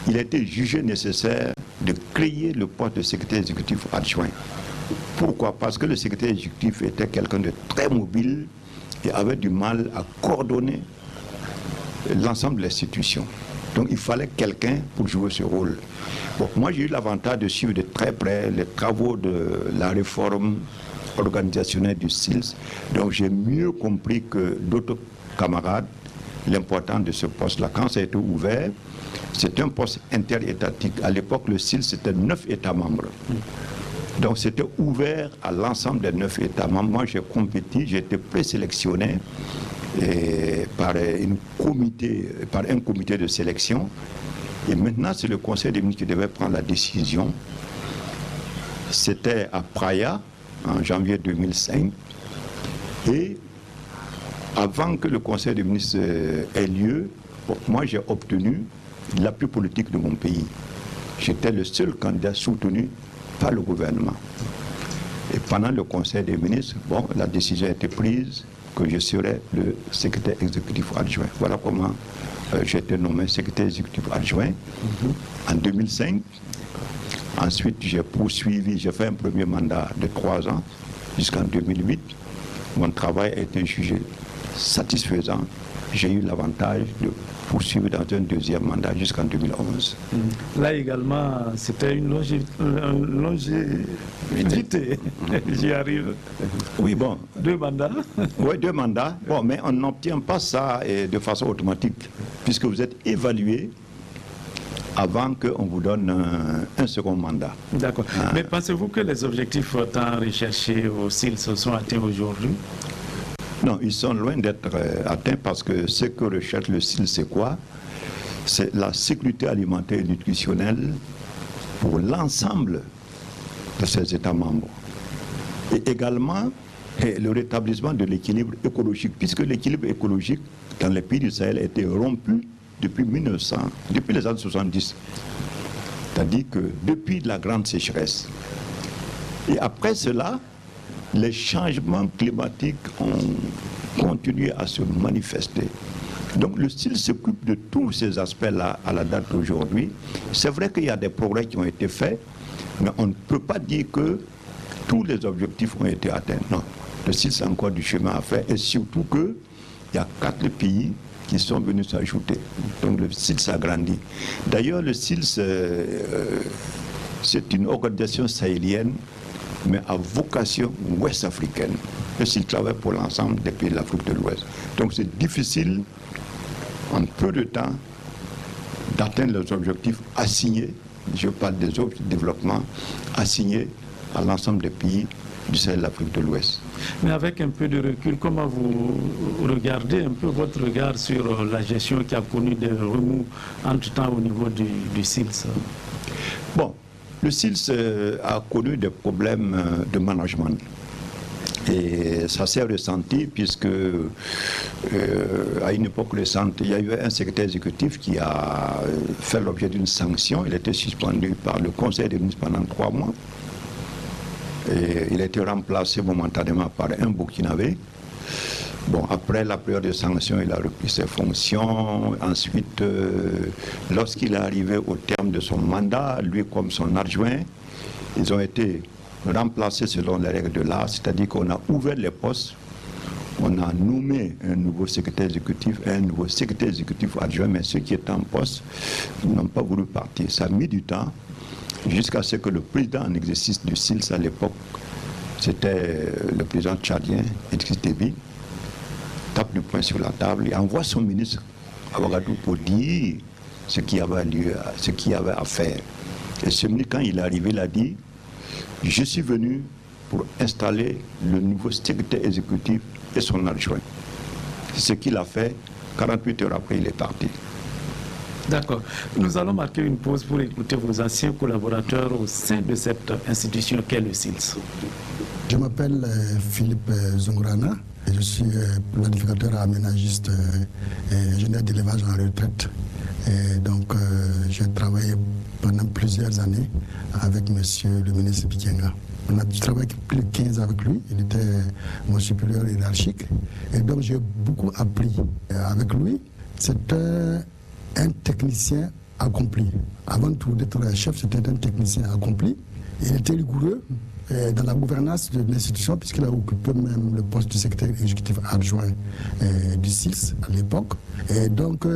il a été jugé nécessaire de créer le poste de secrétaire exécutif adjoint. Pourquoi? Parce que le secrétaire exécutif était quelqu'un de très mobile et avait du mal à coordonner l'ensemble de l'institution. Donc il fallait quelqu'un pour jouer ce rôle. Bon, moi j'ai eu l'avantage de suivre de très près les travaux de la réforme organisationnelle du SILS. Donc j'ai mieux compris que d'autres camarades l'importance de ce poste-là. Quand ça a été ouvert, c'était un poste interétatique. À l'époque, le SILS, c'était 9 États membres. Donc c'était ouvert à l'ensemble des 9 États membres. Moi j'ai compétit, j'ai été présélectionné par un comité de sélection. Et maintenant c'est le Conseil des ministres qui devait prendre la décision. C'était à Praia, en janvier 2005. Et avant que le Conseil des ministres ait lieu, moi j'ai obtenu l'appui politique de mon pays. J'étais le seul candidat soutenu par le gouvernement. Et pendant le Conseil des ministres, la décision a été prise que je serais le secrétaire exécutif adjoint. Voilà comment j'ai été nommé secrétaire exécutif adjoint en 2005. Ensuite, j'ai poursuivi, j'ai fait un premier mandat de 3 ans jusqu'en 2008. Mon travail a été jugé satisfaisant, j'ai eu l'avantage de poursuivre dans un deuxième mandat jusqu'en 2011. Là également, c'était une longévité. J'y arrive. Oui, bon. 2 mandats. Oui, 2 mandats. Bon, mais on n'obtient pas ça de façon automatique, puisque vous êtes évalué avant qu'on vous donne un second mandat. D'accord. Mais pensez-vous que les objectifs tant recherchés au SILS sont atteints aujourd'hui? Non, ils sont loin d'être atteints parce que ce que recherche le SILS, c'est quoi? C'est la sécurité alimentaire et nutritionnelle pour l'ensemble de ses États membres. Et également le rétablissement de l'équilibre écologique, puisque l'équilibre écologique dans les pays du Sahel a été rompu depuis les années 70. C'est-à-dire que depuis la grande sécheresse. Et après cela, les changements climatiques ont continué à se manifester. Donc le SILS s'occupe de tous ces aspects-là à la date d'aujourd'hui. C'est vrai qu'il y a des progrès qui ont été faits, mais on ne peut pas dire que tous les objectifs ont été atteints. Non, le SILS a encore du chemin à faire, et surtout qu'il y a 4 pays qui sont venus s'ajouter. Donc le SILS a grandi. D'ailleurs, le SILS, c'est une organisation sahélienne, mais à vocation ouest-africaine. Le SILS travaille pour l'ensemble des pays de l'Afrique de l'Ouest. Donc c'est difficile, en peu de temps, d'atteindre les objectifs assignés, je parle des objectifs de développement, assignés à l'ensemble des pays du Sahel de l'Afrique de l'Ouest. Mais avec un peu de recul, comment vous regardez un peu votre regard sur la gestion qui a connu des remous entre-temps au niveau du SILS? Bon, le SILS a connu des problèmes de management. Et ça s'est ressenti puisque à une époque récente, il y a eu un secrétaire exécutif qui a fait l'objet d'une sanction. Il a été suspendu par le Conseil des ministres pendant 3 mois. Et il a été remplacé momentanément par un Burkinabé. Bon, après la période de sanction, il a repris ses fonctions. Ensuite, lorsqu'il est arrivé au terme de son mandat, lui comme son adjoint, ils ont été remplacés selon les règles de l'art, c'est-à-dire qu'on a ouvert les postes, on a nommé un nouveau secrétaire exécutif et un nouveau secrétaire exécutif adjoint, mais ceux qui étaient en poste n'ont pas voulu partir. Ça a mis du temps, jusqu'à ce que le président en exercice du SILS à l'époque, c'était le président tchadien, Idriss Déby, tape du poing sur la table et envoie son ministre à Ouagadougou pour dire ce qu'il y avait lieu, ce qu'il y avait à faire. Et ce ministre, quand il est arrivé, il a dit: je suis venu pour installer le nouveau secrétaire exécutif et son adjoint. C'est ce qu'il a fait. 48 heures après, il est parti. D'accord. Nous allons marquer une pause pour écouter vos anciens collaborateurs au sein de cette institution qu'est le SILS. Je m'appelle Philippe Zongorana et je suis planificateur aménagiste et ingénieur d'élevage en retraite. Et donc, j'ai travaillé pendant plusieurs années avec monsieur le ministre Bikenga. On a travaillé plus de 15 ans avec lui, il était mon supérieur hiérarchique. Et donc, j'ai beaucoup appris avec lui. C'est un technicien accompli. Avant tout d'être chef, c'était un technicien accompli. Il était rigoureux dans la gouvernance de l'institution, puisqu'il a occupé même le poste de secrétaire exécutif adjoint du SILS à l'époque. Et donc,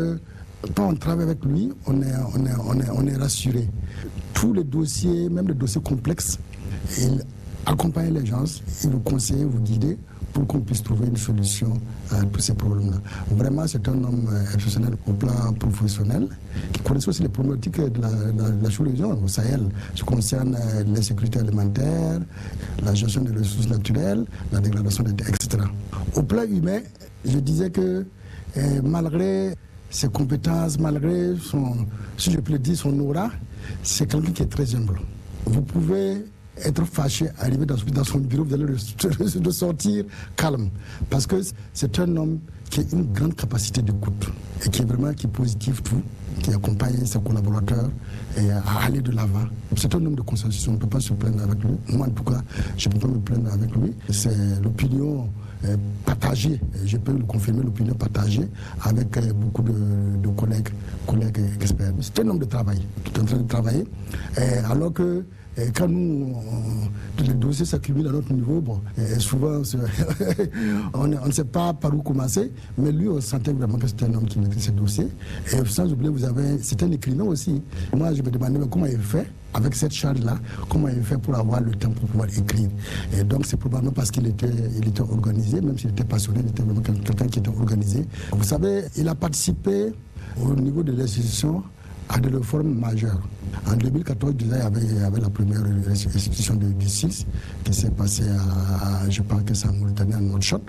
quand on travaille avec lui, on est rassuré. Tous les dossiers, même les dossiers complexes, il accompagne les gens, il vous conseille, vous guide pour qu'on puisse trouver une solution à tous ces problèmes-là. Vraiment, c'est un homme exceptionnel au plan professionnel, qui connaît aussi les problématiques de la sous-région au Sahel, ce qui concerne l'insécurité alimentaire, la gestion des ressources naturelles, la dégradation des terres, etc. Au plan humain, je disais que malgré ses compétences, malgré son, si je peux le dire, son aura, c'est quelqu'un qui est très humble. Vous pouvez être fâché, arriver dans son bureau, vous allez le sortir calme. Parce que c'est un homme qui a une grande capacité d'écoute et qui est positif tout, qui accompagne ses collaborateurs et à aller de l'avant. C'est un homme de consensus, on ne peut pas se plaindre avec lui. Moi, en tout cas, je ne peux pas me plaindre avec lui. C'est l'opinion partagée, je peux le confirmer, l'opinion partagée avec beaucoup de collègues experts. C'est un homme de travail, qui est en train de travailler, alors que quand nous, les dossiers s'accumulent à notre niveau, bon, souvent on ne sait pas par où commencer, mais lui, on sentait vraiment que c'était un homme qui maîtrisait ses dossiers. Et sans oublier, c'est un écrivain aussi. Moi, je me demandais comment il fait avec cette charge-là, comment il fait pour avoir le temps pour pouvoir écrire. Et donc, c'est probablement parce qu'il était organisé, même s'il était passionné, il était vraiment quelqu'un qui était organisé. Vous savez, il a participé au niveau de l'institution à des réformes majeures. En 2014, déjà, il y avait la première institution du CILS qui s'est passée je pense que c'est en Mauritanie, en Nouakchott.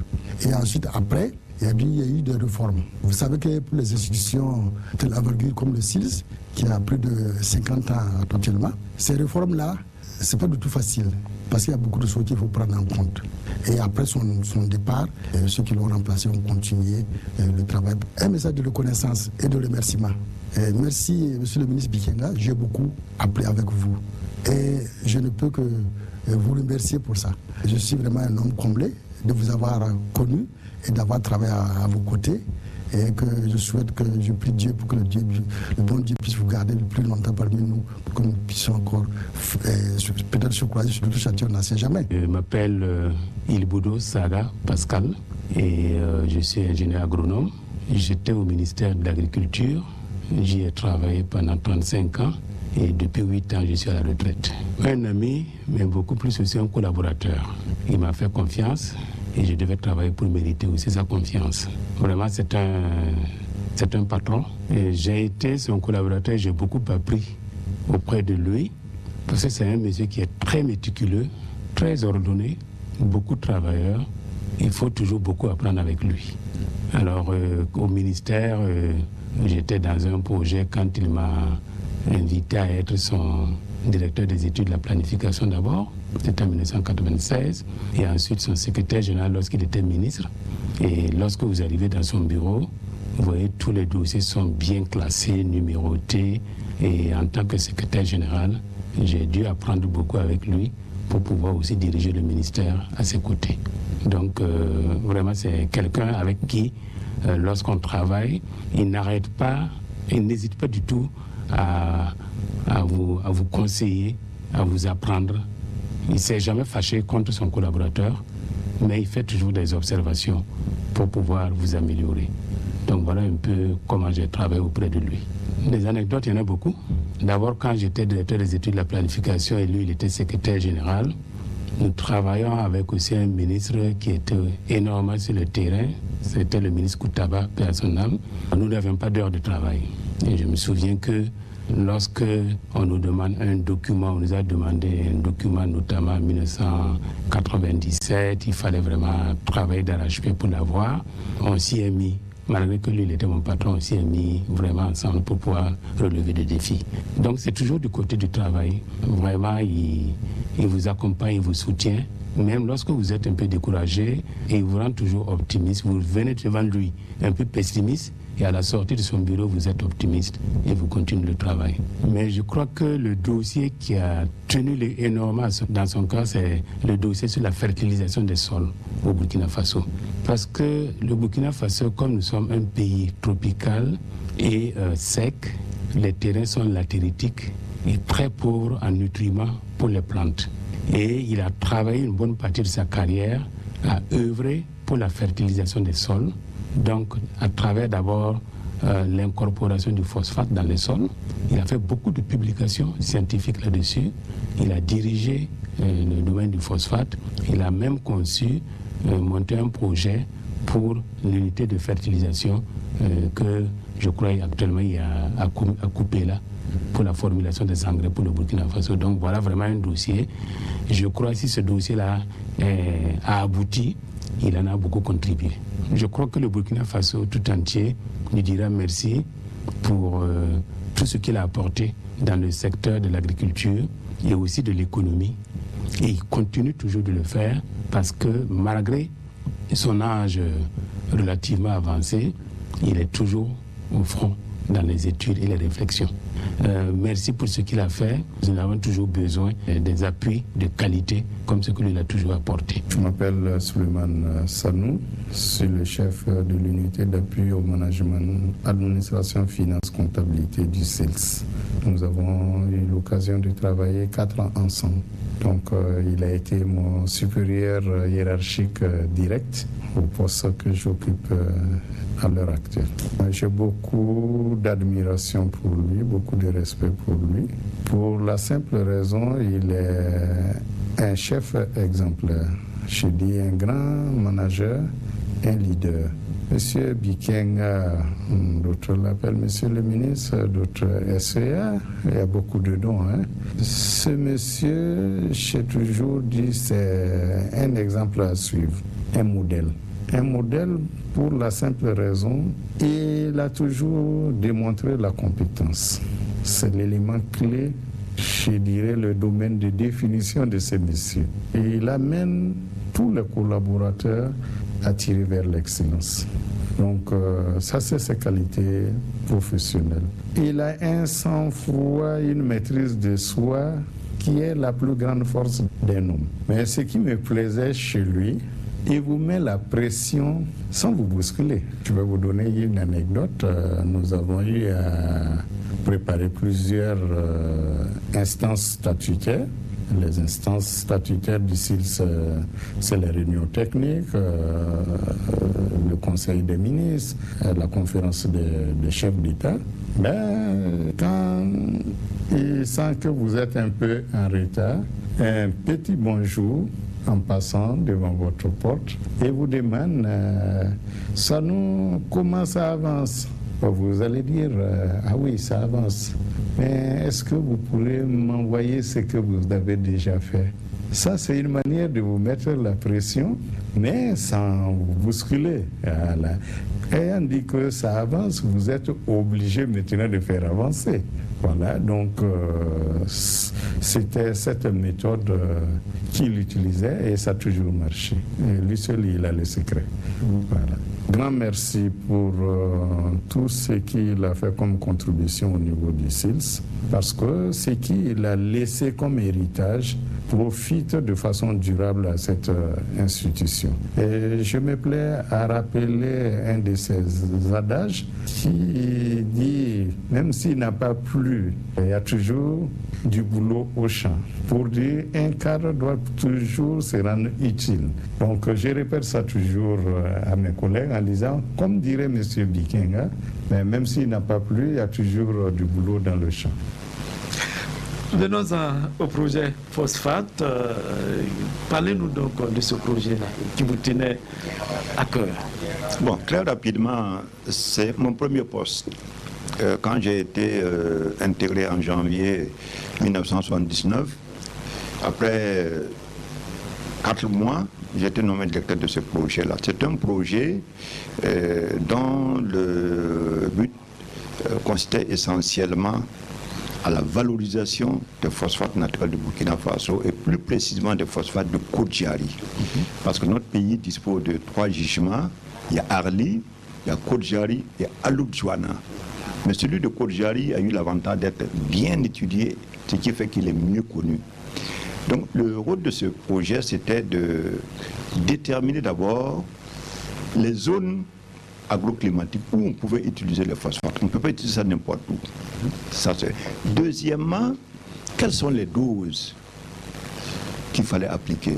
Et ensuite, après, il y a eu des réformes. Vous savez que pour les institutions telles envergure comme le CILS, qui a plus de 50 ans actuellement, ces réformes-là, c'est pas du tout facile, parce qu'il y a beaucoup de choses qu'il faut prendre en compte. Et après son départ, ceux qui l'ont remplacé ont continué le travail. Un message de reconnaissance et de remerciement. Merci, monsieur le ministre Bikenga, j'ai beaucoup appris avec vous. Et je ne peux que vous remercier pour ça. Je suis vraiment un homme comblé de vous avoir connu et d'avoir travaillé à vos côtés. Et que je souhaite que je prie Dieu pour que le bon Dieu puisse vous garder le plus longtemps parmi nous, pour que nous puissions encore peut-être se croiser sur d'autres chantiers, on n'en sait jamais. Je m'appelle Ilboudo Saga Pascal et je suis ingénieur agronome. J'étais au ministère de l'Agriculture, j'y ai travaillé pendant 35 ans et depuis 8 ans je suis à la retraite. Un ami, mais beaucoup plus aussi un collaborateur. Il m'a fait confiance. Et je devais travailler pour mériter aussi sa confiance. Vraiment, c'est un patron. J'ai été son collaborateur, j'ai beaucoup appris auprès de lui, parce que c'est un monsieur qui est très méticuleux, très ordonné, beaucoup travailleur. Il faut toujours beaucoup apprendre avec lui. Alors, au ministère, j'étais dans un projet quand il m'a invité à être son directeur des études de la planification d'abord. C'était en 1996, et ensuite son secrétaire général lorsqu'il était ministre. Et lorsque vous arrivez dans son bureau, vous voyez tous les dossiers sont bien classés, numérotés, et en tant que secrétaire général, j'ai dû apprendre beaucoup avec lui pour pouvoir aussi diriger le ministère à ses côtés. Donc vraiment c'est quelqu'un avec qui, lorsqu'on travaille, il n'arrête pas, il n'hésite pas du tout à vous conseiller, à vous apprendre. Il ne s'est jamais fâché contre son collaborateur, mais il fait toujours des observations pour pouvoir vous améliorer. Donc voilà un peu comment j'ai travaillé auprès de lui. Des anecdotes, il y en a beaucoup. D'abord, quand j'étais directeur des études de la planification et lui, il était secrétaire général, nous travaillions avec aussi un ministre qui était énormément sur le terrain. C'était le ministre Koutaba, paix à son âme. Nous n'avions pas d'heure de travail. Et je me souviens que lorsque on nous demande un document, on nous a demandé un document notamment en 1997, il fallait vraiment travailler d'arrache-pied pour l'avoir. On s'y est mis, malgré que lui il était mon patron, on s'y est mis vraiment ensemble pour pouvoir relever des défis. Donc c'est toujours du côté du travail. Vraiment, il vous accompagne, il vous soutient. Même lorsque vous êtes un peu découragé, et il vous rend toujours optimiste. Vous venez devant lui un peu pessimiste, et à la sortie de son bureau, vous êtes optimiste et vous continuez le travail. Mais je crois que le dossier qui a tenu énormément dans son cas, c'est le dossier sur la fertilisation des sols au Burkina Faso. Parce que le Burkina Faso, comme nous sommes un pays tropical et sec, les terrains sont latéritiques et très pauvres en nutriments pour les plantes. Et il a travaillé une bonne partie de sa carrière à œuvrer pour la fertilisation des sols. Donc, à travers d'abord l'incorporation du phosphate dans les sols, il a fait beaucoup de publications scientifiques là-dessus. Il a dirigé le domaine du phosphate. Il a même conçu, monté un projet pour l'unité de fertilisation que je crois actuellement il y a à couper là pour la formulation des engrais pour le Burkina Faso. Donc voilà vraiment un dossier. Je crois que si ce dossier-là a abouti, il en a beaucoup contribué. Je crois que le Burkina Faso tout entier lui dira merci pour tout ce qu'il a apporté dans le secteur de l'agriculture et aussi de l'économie. Et il continue toujours de le faire parce que malgré son âge relativement avancé, il est toujours au front dans les études et les réflexions. Merci pour ce qu'il a fait. Nous avons toujours besoin des appuis de qualité comme ce que lui a toujours apporté. Je m'appelle Suleiman Sanou, je suis le chef de l'unité d'appui au management, administration, finance, comptabilité du CILS. Nous avons eu l'occasion de travailler 4 ans ensemble. Donc il a été mon supérieur hiérarchique direct au poste que j'occupe à l'heure actuelle. J'ai beaucoup d'admiration pour lui, beaucoup de respect pour lui. Pour la simple raison, il est un chef exemplaire. Je dis un grand manager, un leader. Monsieur Bikenga, d'autres l'appellent Monsieur le ministre, d'autres SEA, il y a beaucoup de dons. Ce monsieur, j'ai toujours dit, c'est un exemple à suivre, un modèle. Un modèle pour la simple raison, il a toujours démontré la compétence. C'est l'élément clé, je dirais, le domaine de définition de ce monsieur. Et il amène tous les collaborateurs à tirer vers l'excellence. Donc ça, c'est ses qualités professionnelles. Il a un sang-froid, une maîtrise de soi qui est la plus grande force d'un homme. Mais ce qui me plaisait chez lui, il vous met la pression sans vous bousculer. Je vais vous donner une anecdote. Nous avons eu à préparer plusieurs instances statutaires. Les instances statutaires du CILS, c'est les réunions techniques, le Conseil des ministres, la conférence des chefs d'État. Mais quand il sent que vous êtes un peu en retard, un petit bonjour en passant devant votre porte et vous demande ça nous comment ça avance. Vous allez dire ah oui, ça avance. Mais est-ce que vous pourrez m'envoyer ce que vous avez déjà fait? Ça, c'est une manière de vous mettre la pression, mais sans vous bousculer. Voilà. Ayant dit que ça avance, vous êtes obligé maintenant de faire avancer. Voilà, donc c'était cette méthode qu'il utilisait et ça a toujours marché. Et lui seul, il a le secret. Voilà. Grand merci pour tout ce qu'il a fait comme contribution au niveau du CILS, parce que ce qu'il a laissé comme héritage profite de façon durable à cette institution. Et je me plais à rappeler un de ses adages qui dit, même s'il n'a pas plu, il y a toujours du boulot au champ. Pour dire, un cadre doit toujours se rendre utile. Donc je répète ça toujours à mes collègues en disant, comme dirait M. Bikenga, mais même s'il n'a pas plu, il y a toujours du boulot dans le champ. Venons au projet Phosphate. Parlez-nous donc de ce projet-là qui vous tenait à cœur. Bon, très rapidement, c'est mon premier poste. Quand j'ai été intégré en janvier 1979, après 4 mois, j'ai été nommé directeur de ce projet-là. C'est un projet dont le but consistait essentiellement à la valorisation des phosphates naturels du Burkina Faso et plus précisément des phosphates de Kodjari. Parce que notre pays dispose de 3 gisements. Il y a Arli, il y a Kodjari et Aloudjouana. Mais celui de Kodjari a eu l'avantage d'être bien étudié, ce qui fait qu'il est mieux connu. Donc le rôle de ce projet, c'était de déterminer d'abord les zones agroclimatiques où on pouvait utiliser le phosphate. On ne peut pas utiliser ça n'importe où. Ça, c'est. Deuxièmement, quelles sont les doses qu'il fallait appliquer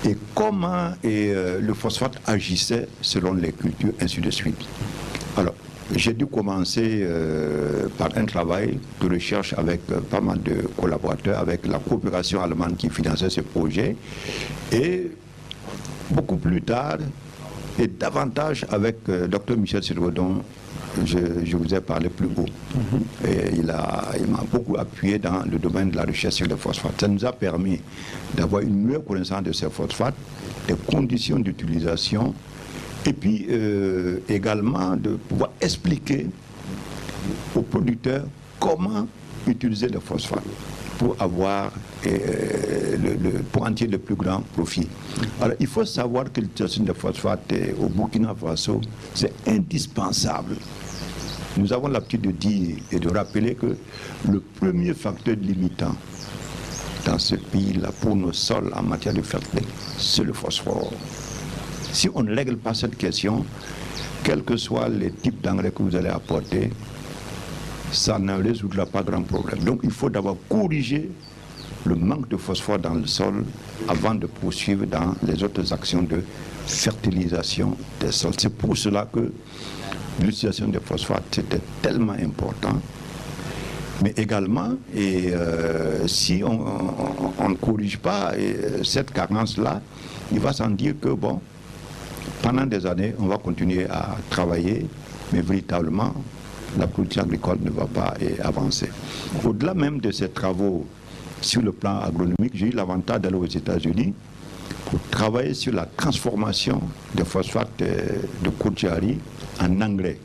et comment le phosphate agissait selon les cultures, ainsi de suite. Alors, j'ai dû commencer par un travail de recherche avec pas mal de collaborateurs, avec la coopération allemande qui finançait ce projet, et beaucoup plus tard, et davantage avec Dr Michel Servo, dont je vous ai parlé plus haut. Et il m'a beaucoup appuyé dans le domaine de la recherche sur les phosphates. Ça nous a permis d'avoir une meilleure connaissance de ces phosphates, des conditions d'utilisation, et puis également de pouvoir expliquer aux producteurs comment utiliser les phosphates pour avoir pour en tirer le plus grand profit. Alors il faut savoir que l'utilisation des phosphates au Burkina Faso, c'est indispensable nous avons l'habitude de dire et de rappeler que le premier facteur limitant dans ce pays-là pour nos sols en matière de fertilité, c'est le phosphore. Si on ne règle pas cette question, quels que soient les types d'engrais que vous allez apporter, ça ne résoudra pas grand problème. Donc il faut d'abord corriger le manque de phosphore dans le sol avant de poursuivre dans les autres actions de fertilisation des sols. C'est pour cela que l'utilisation des phosphates c'était tellement important. Mais également, si on ne corrige pas cette carence-là, il va sans dire que bon, pendant des années, on va continuer à travailler, mais véritablement, la production agricole ne va pas avancer. Au-delà même de ces travaux sur le plan agronomique, j'ai eu l'avantage d'aller aux États-Unis pour travailler sur la transformation des phosphates de Khoudjari en engrais.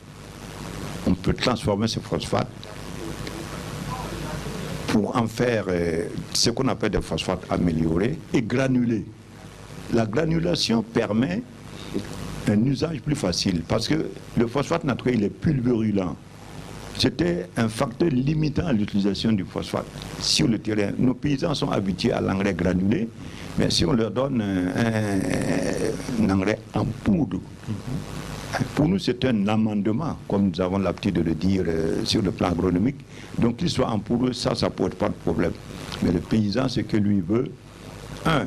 On peut transformer ces phosphates pour en faire ce qu'on appelle des phosphates améliorés et granulés. La granulation permet un usage plus facile parce que le phosphate naturel il est pulvérulent. C'était un facteur limitant à l'utilisation du phosphate sur le terrain. Nos paysans sont habitués à l'engrais granulé, mais si on leur donne un engrais en poudre, pour nous c'est un amendement, comme nous avons l'habitude de le dire sur le plan agronomique. Donc qu'il soit en poudre, ça ne pose pas de problème. Mais le paysan, ce que lui veut, un,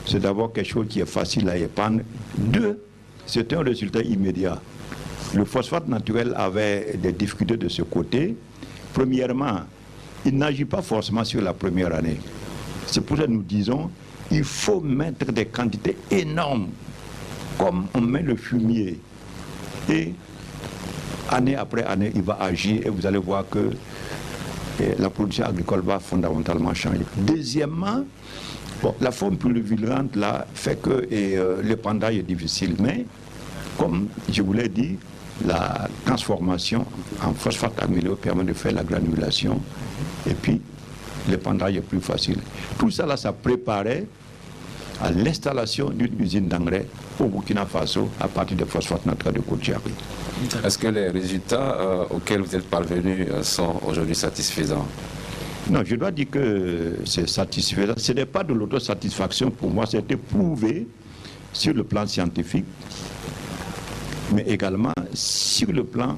c'est d'avoir quelque chose qui est facile à épandre. Deux, c'est un résultat immédiat. Le phosphate naturel avait des difficultés de ce côté. Premièrement, il n'agit pas forcément sur la première année. C'est pour ça que nous disons il faut mettre des quantités énormes, comme on met le fumier. Et année après année, il va agir et vous allez voir que la production agricole va fondamentalement changer. Deuxièmement, bon, la forme pulvérulente là fait que l'épandage est difficile, mais comme je vous l'ai dit, la transformation en phosphate amélioré permet de faire la granulation et puis l'épandage est plus facile. Tout ça là, ça préparait à l'installation d'une usine d'engrais au Burkina Faso à partir des phosphates naturels de Khoudjari. Est-ce que les résultats auxquels vous êtes parvenus sont aujourd'hui satisfaisants? Non, je dois dire que c'est satisfaisant. Ce n'est pas de l'autosatisfaction pour moi, c'était prouvé sur le plan scientifique, mais également sur le plan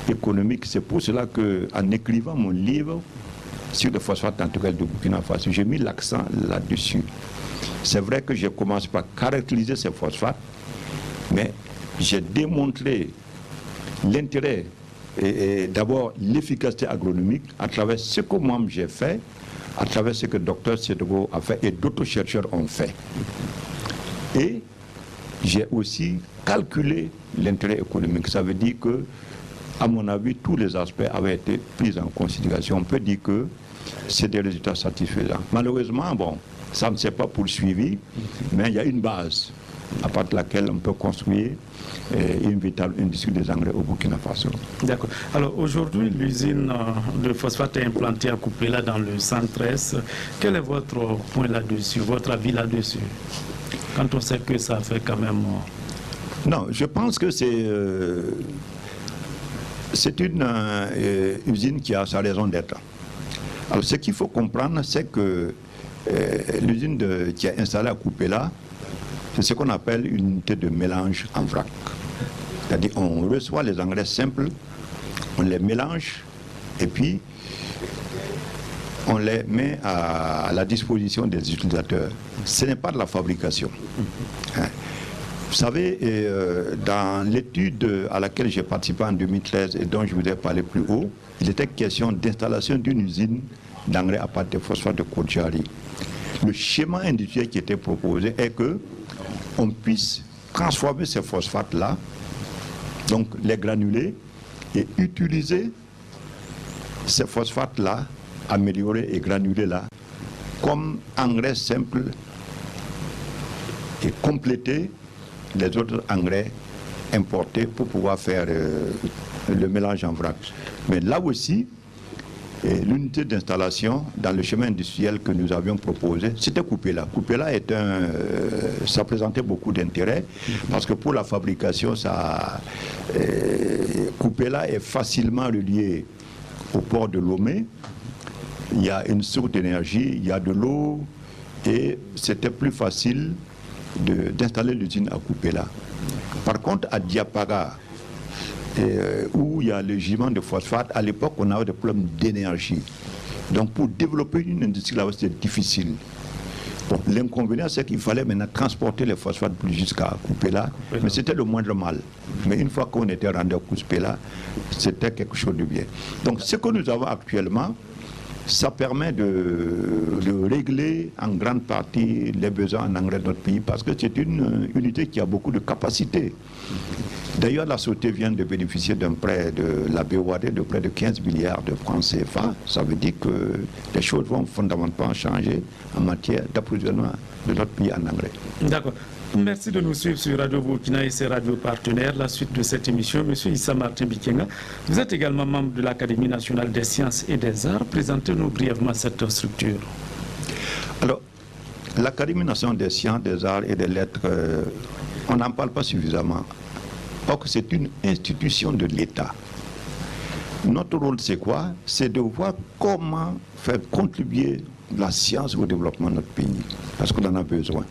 économique. C'est pour cela qu'en écrivant mon livre sur le phosphate naturel de Burkina Faso, j'ai mis l'accent là-dessus. C'est vrai que j'ai commencé par caractériser ces phosphates, mais j'ai démontré l'intérêt et d'abord l'efficacité agronomique à travers ce que moi j'ai fait, à travers ce que le docteur Sédogo a fait et d'autres chercheurs ont fait. Et j'ai aussi calculé l'intérêt économique. Ça veut dire que, à mon avis, tous les aspects avaient été pris en considération. On peut dire que c'est des résultats satisfaisants. Malheureusement, bon, ça ne s'est pas poursuivi, mais il y a une base à partir de laquelle on peut construire une véritable industrie des engrais au Burkina Faso. D'accord. Alors aujourd'hui, l'usine de phosphate est implantée à Koupéla dans le 113. Quel est votre point là-dessus, votre avis là-dessus? Quand on sait que ça fait quand même... Non, je pense que c'est une usine qui a sa raison d'être. Alors ce qu'il faut comprendre, c'est que l'usine qui est installée à Koupéla, c'est ce qu'on appelle une unité de mélange en vrac. C'est-à-dire on reçoit les engrais simples, on les mélange et puis on les met à la disposition des utilisateurs. Ce n'est pas de la fabrication. Hein. Vous savez, dans l'étude à laquelle j'ai participé en 2013 et dont je vous ai parlé plus haut, il était question d'installation d'une usine d'engrais à partir de phosphate de Khoudjari. Le schéma industriel qui était proposé est que on puisse transformer ces phosphates-là, donc les granuler, et utiliser ces phosphates-là, améliorés et granulés-là, comme engrais simple et compléter les autres engrais importés pour pouvoir faire le mélange en vrac. Mais là aussi, Et l'unité d'installation dans le chemin industriel que nous avions proposé, c'était Coupéla. Coupéla ça présentait beaucoup d'intérêt parce que pour la fabrication, Coupéla est facilement relié au port de Lomé. Il y a une source d'énergie, il y a de l'eau et c'était plus facile d'installer l'usine à Coupéla. Par contre, à Diapaga, où il y a le gisement de phosphate, à l'époque, on avait des problèmes d'énergie. Donc, pour développer une industrie là-bas, c'était difficile. Bon, l'inconvénient, c'est qu'il fallait maintenant transporter les phosphates plus jusqu'à Coupéla, mais c'était le moindre mal. Mais une fois qu'on était rendu à Coupéla, c'était quelque chose de bien. Donc, ce que nous avons actuellement, ça permet de régler en grande partie les besoins en engrais de notre pays parce que c'est une unité qui a beaucoup de capacités. D'ailleurs, la société vient de bénéficier d'un prêt de la BOAD de près de 15 milliards de francs CFA. Ça veut dire que les choses vont fondamentalement changer en matière d'approvisionnement de notre pays en engrais. D'accord. Merci de nous suivre sur Radio Burkina et ses radios partenaires. La suite de cette émission, M. Issa Martin Bikenga, vous êtes également membre de l'Académie nationale des sciences et des arts. Présentez-nous brièvement cette structure. Alors, l'Académie nationale des sciences, des arts et des lettres, on n'en parle pas suffisamment. Or que c'est une institution de l'État. Notre rôle, c'est quoi? C'est de voir comment faire contribuer la science au développement de notre pays, parce qu'on en a besoin.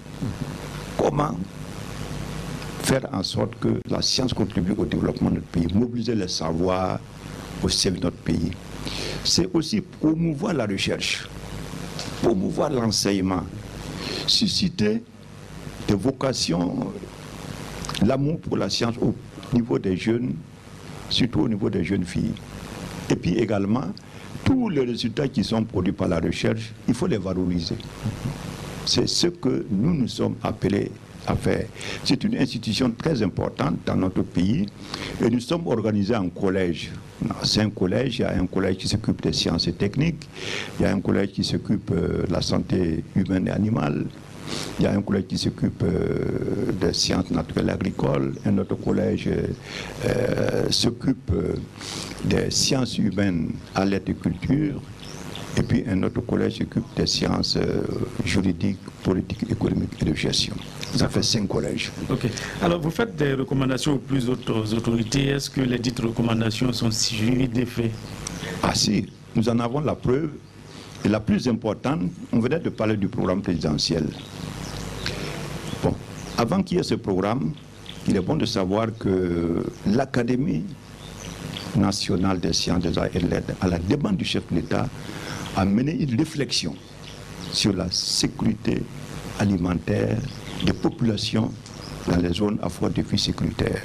Comment faire en sorte que la science contribue au développement de notre pays, mobiliser les savoirs au service de notre pays. C'est aussi promouvoir la recherche, promouvoir l'enseignement, susciter des vocations, l'amour pour la science au niveau des jeunes, surtout au niveau des jeunes filles. Et puis également, tous les résultats qui sont produits par la recherche, il faut les valoriser. C'est ce que nous sommes appelés à faire. C'est une institution très importante dans notre pays et nous sommes organisés en collège. C'est un collège, il y a un collège qui s'occupe des sciences et techniques, il y a un collège qui s'occupe de la santé humaine et animale, il y a un collège qui s'occupe des sciences naturelles et agricoles, un autre collège s'occupe des sciences humaines à l'aide de culture, et puis un autre collège s'occupe des sciences juridiques, politiques, économiques et de gestion. Ça fait 5 collèges. Ok. Alors vous faites des recommandations aux plus hautes autorités. Est-ce que les dites recommandations sont suivies des faits? Ah si, nous en avons la preuve. Et la plus importante, on venait de parler du programme présidentiel. Bon, avant qu'il y ait ce programme, il est bon de savoir que l'Académie nationale des sciences, des arts et des lettres, à la demande du chef de l'État, a mené une réflexion sur la sécurité alimentaire des populations dans les zones à fort défi sécuritaire.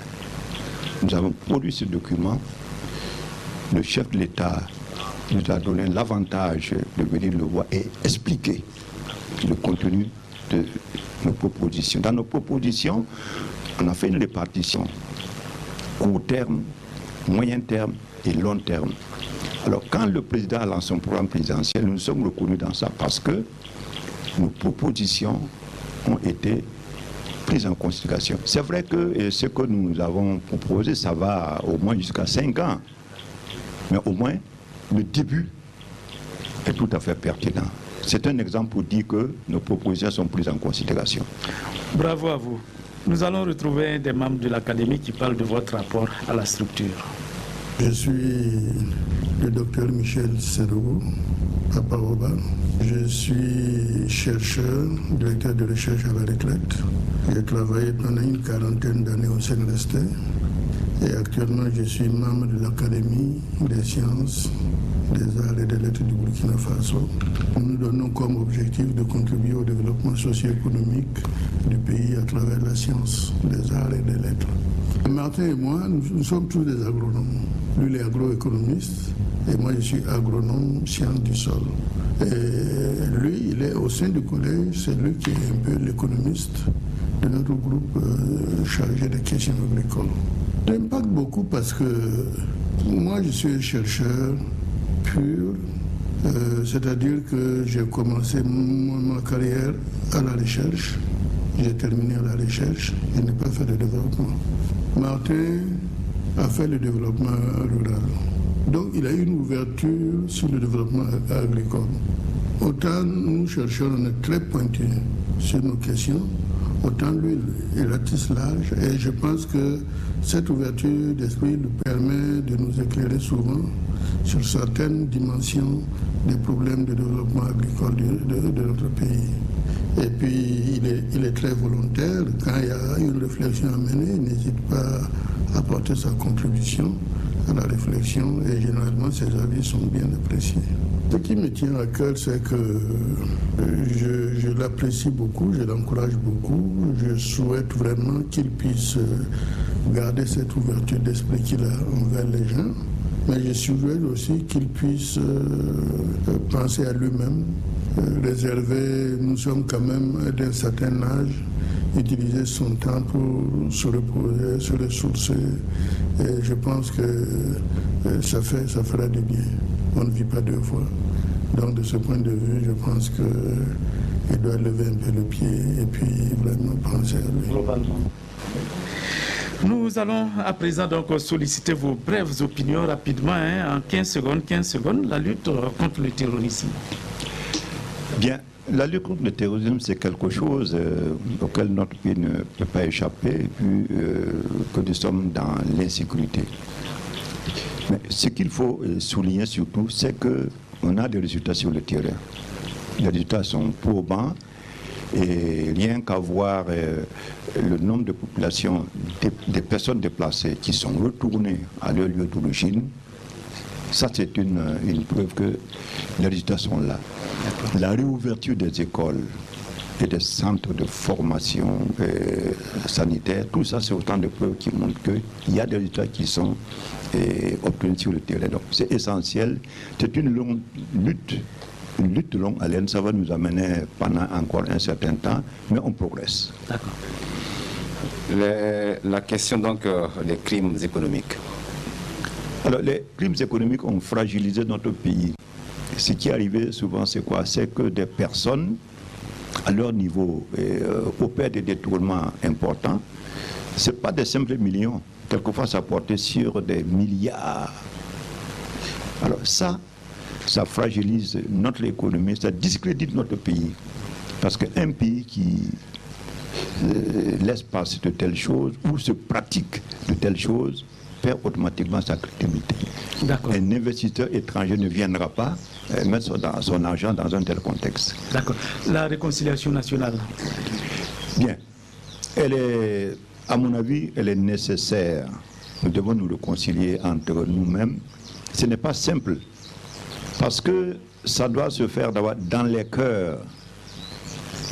Nous avons produit ce document. Le chef de l'État nous a donné l'avantage de venir le voir et expliquer le contenu de nos propositions. Dans nos propositions, on a fait une répartition court terme, moyen terme et long terme. Alors, quand le président a lancé son programme présidentiel, nous sommes reconnus dans ça parce que nos propositions ont été prises en considération. C'est vrai que ce que nous avons proposé, ça va au moins jusqu'à 5 ans. Mais au moins, le début est tout à fait pertinent. C'est un exemple pour dire que nos propositions sont prises en considération. Bravo à vous. Nous allons retrouver des membres de l'Académie qui parlent de votre rapport à la structure. Je suis le docteur Michel Serou, Papa Oba. Je suis chercheur, directeur de recherche à la retraite. J'ai travaillé pendant une quarantaine d'années au CNRST. Et actuellement, je suis membre de l'Académie des sciences, des arts et des lettres du Burkina Faso. Nous nous donnons comme objectif de contribuer au développement socio-économique du pays à travers la science, des arts et des lettres. Martin et moi, nous sommes tous des agronomes. Lui, il est agroéconomiste et moi, je suis agronome sciences du sol. Et lui, il est au sein du collège, c'est lui qui est un peu l'économiste de notre groupe chargé des questions agricoles. L'impact beaucoup parce que moi, je suis un chercheur pur, c'est-à-dire que j'ai commencé ma carrière à la recherche, j'ai terminé à la recherche, je n'ai pas fait de développement. Martin a fait le développement rural. Donc il a eu une ouverture sur le développement agricole. Autant nous chercheurs, on est très pointus sur nos questions, autant lui, il ratisse large. Et je pense que cette ouverture d'esprit lui permet de nous éclairer souvent sur certaines dimensions des problèmes de développement agricole de notre pays. Et puis il est très volontaire. Quand il y a une réflexion à mener, il n'hésite pas à apporter sa contribution à la réflexion et généralement ses avis sont bien appréciés. Ce qui me tient à cœur, c'est que je l'apprécie beaucoup, je l'encourage beaucoup. Je souhaite vraiment qu'il puisse garder cette ouverture d'esprit qu'il a envers les gens. Mais je souhaite aussi qu'il puisse penser à lui-même, réserver, nous sommes quand même d'un certain âge, utiliser son temps pour se reposer, se ressourcer. Et je pense que ça fera du bien. On ne vit pas deux fois. Donc de ce point de vue, je pense qu'il doit lever un peu le pied et puis vraiment penser à lui. Globalement. Nous allons à présent donc solliciter vos brèves opinions rapidement, en 15 secondes, la lutte contre le terrorisme. Bien, la lutte contre le terrorisme, c'est quelque chose auquel notre pays ne peut pas échapper, vu que nous sommes dans l'insécurité. Mais ce qu'il faut souligner surtout, c'est qu'on a des résultats sur le terrain. Les résultats sont probants. Et rien qu'à voir le nombre de populations, des personnes déplacées qui sont retournées à leur lieu d'origine, ça c'est une preuve que les résultats sont là. La réouverture des écoles et des centres de formation sanitaire, tout ça c'est autant de preuves qui montrent qu'il y a des résultats qui sont obtenus sur le terrain. Donc c'est essentiel, c'est une longue lutte. Une lutte de longue haleine, ça va nous amener pendant encore un certain temps, mais on progresse. D'accord. La question donc des crimes économiques. Alors les crimes économiques ont fragilisé notre pays. Ce qui est arrivé souvent, c'est quoi? C'est que des personnes, à leur niveau, opèrent des détournements importants. Ce n'est pas des simples millions. Quelquefois, ça portait sur des milliards. Alors ça fragilise notre économie, ça discrédite notre pays. Parce qu'un pays qui laisse passer de telles choses ou se pratique de telles choses perd automatiquement sa crédibilité. Un investisseur étranger ne viendra pas mettre son argent dans un tel contexte. D'accord. La réconciliation nationale. Bien. Elle est, à mon avis, elle est nécessaire. Nous devons nous réconcilier entre nous-mêmes. Ce n'est pas simple. Parce que ça doit se faire d'abord dans les cœurs.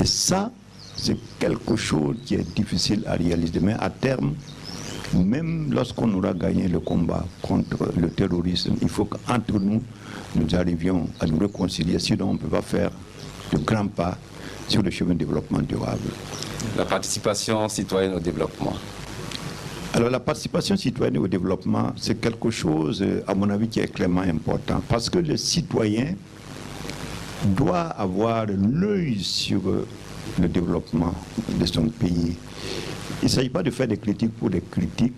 Et ça, c'est quelque chose qui est difficile à réaliser. Mais à terme, même lorsqu'on aura gagné le combat contre le terrorisme, il faut qu'entre nous, nous arrivions à nous réconcilier. Sinon, on ne peut pas faire de grands pas sur le chemin de développement durable. La participation citoyenne au développement. Alors la participation citoyenne au développement, c'est quelque chose, à mon avis, qui est clairement important. Parce que le citoyen doit avoir l'œil sur le développement de son pays. Il ne s'agit pas de faire des critiques pour des critiques,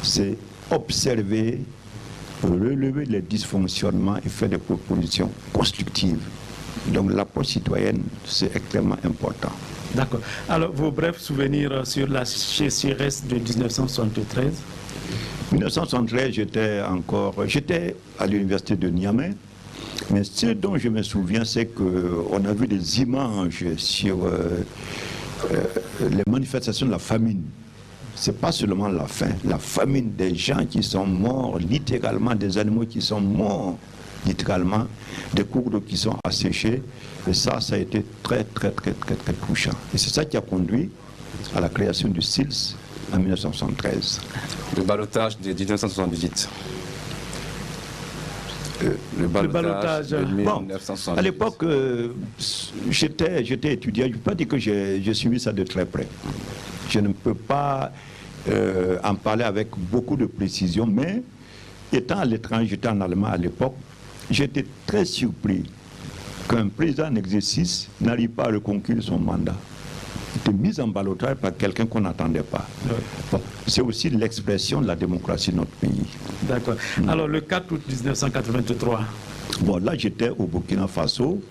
c'est observer, relever les dysfonctionnements et faire des propositions constructives. Donc l'approche citoyenne, c'est extrêmement important. D'accord. Alors, vos brefs souvenirs sur la sécheresse de 1973? 1973, j'étais à l'université de Niamey, mais ce dont je me souviens, c'est qu'on a vu des images sur les manifestations de la famine. Ce n'est pas seulement la faim, la famine, des gens qui sont morts, littéralement, des animaux qui sont morts, littéralement, des cours d'eau qui sont asséchés. Et ça a été très touchant. Et c'est ça qui a conduit à la création du SILS en 1973. Le ballotage de 1978. Le ballotage de 1978. Bon, à l'époque, j'étais étudiant. Je ne peux pas dire que j'ai suivi ça de très près. Je ne peux pas en parler avec beaucoup de précision, mais étant à l'étranger, j'étais en Allemagne à l'époque, j'étais très surpris qu'un président en exercice n'arrive pas à reconquérir son mandat. était mise en ballottage par quelqu'un qu'on n'attendait pas. Bon, c'est aussi l'expression de la démocratie de notre pays. D'accord. Alors, le 4 août 1983. Bon, là, j'étais au Burkina Faso.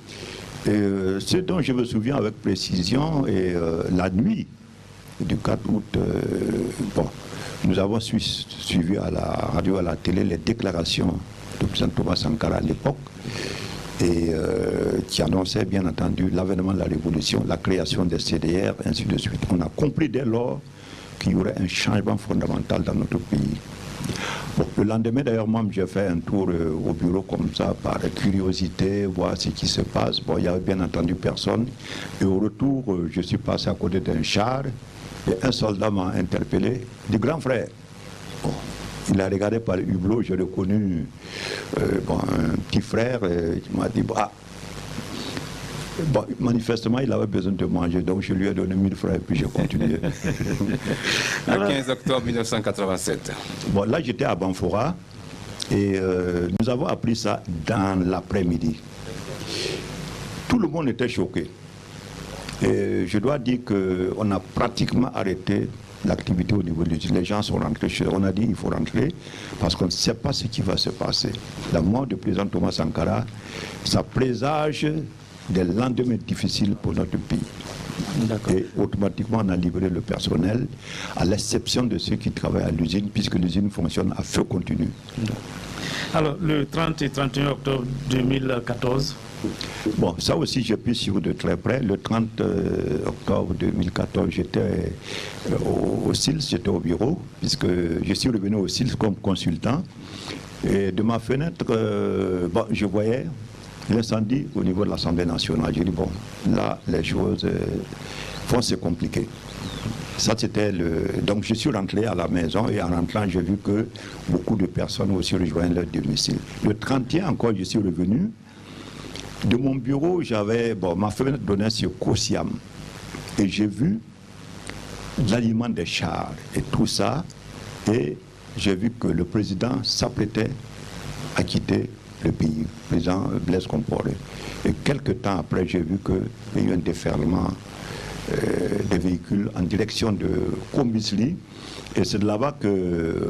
Ce dont je me souviens avec précision, la nuit du 4 août, bon, nous avons suivi à la radio, à la télé, les déclarations de président Thomas Sankara à l'époque, et qui annonçait bien entendu l'avènement de la révolution, la création des CDR, ainsi de suite. On a compris dès lors qu'il y aurait un changement fondamental dans notre pays. Bon, le lendemain d'ailleurs, moi j'ai fait un tour au bureau comme ça, par curiosité, voir ce qui se passe. Bon, il n'y avait bien entendu personne. Et au retour, je suis passé à côté d'un char et un soldat m'a interpellé, du grand frère. Bon, il a regardé par le hublot, j'ai reconnu un petit frère, qui m'a dit, bon, manifestement, il avait besoin de manger, donc je lui ai donné 1000 francs et puis j'ai continué. Le 15 octobre 1987. Bon, là, j'étais à Banfora et nous avons appris ça dans l'après-midi. Tout le monde était choqué. Et je dois dire qu'on a pratiquement arrêté l'activité au niveau de l'usine. Les gens sont rentrés chez eux. On a dit qu'il faut rentrer parce qu'on ne sait pas ce qui va se passer. La mort du président Thomas Sankara, ça présage des lendemains difficiles pour notre pays. Et automatiquement, on a libéré le personnel, à l'exception de ceux qui travaillent à l'usine, puisque l'usine fonctionne à feu continu. Alors, le 30 et 31 octobre 2014. Bon, ça aussi, j'ai pu suivre de très près. Le 30 octobre 2014, j'étais au SILS, j'étais au bureau, puisque je suis revenu au SILS comme consultant. Et de ma fenêtre, je voyais l'incendie au niveau de l'Assemblée nationale. J'ai dit, bon, là, les choses vont se compliquer. Ça, c'était Donc, je suis rentré à la maison et en rentrant, j'ai vu que beaucoup de personnes aussi rejoignaient leur domicile. Le 31 encore, je suis revenu. De mon bureau, ma fenêtre donnait sur Kosiam. Et j'ai vu l'aliment des chars et tout ça. Et j'ai vu que le président s'apprêtait à quitter le pays, le président Blaise Compaoré. Et quelques temps après, j'ai vu qu'il y a eu un déferlement des véhicules en direction de Kombisli. Et c'est de là-bas que,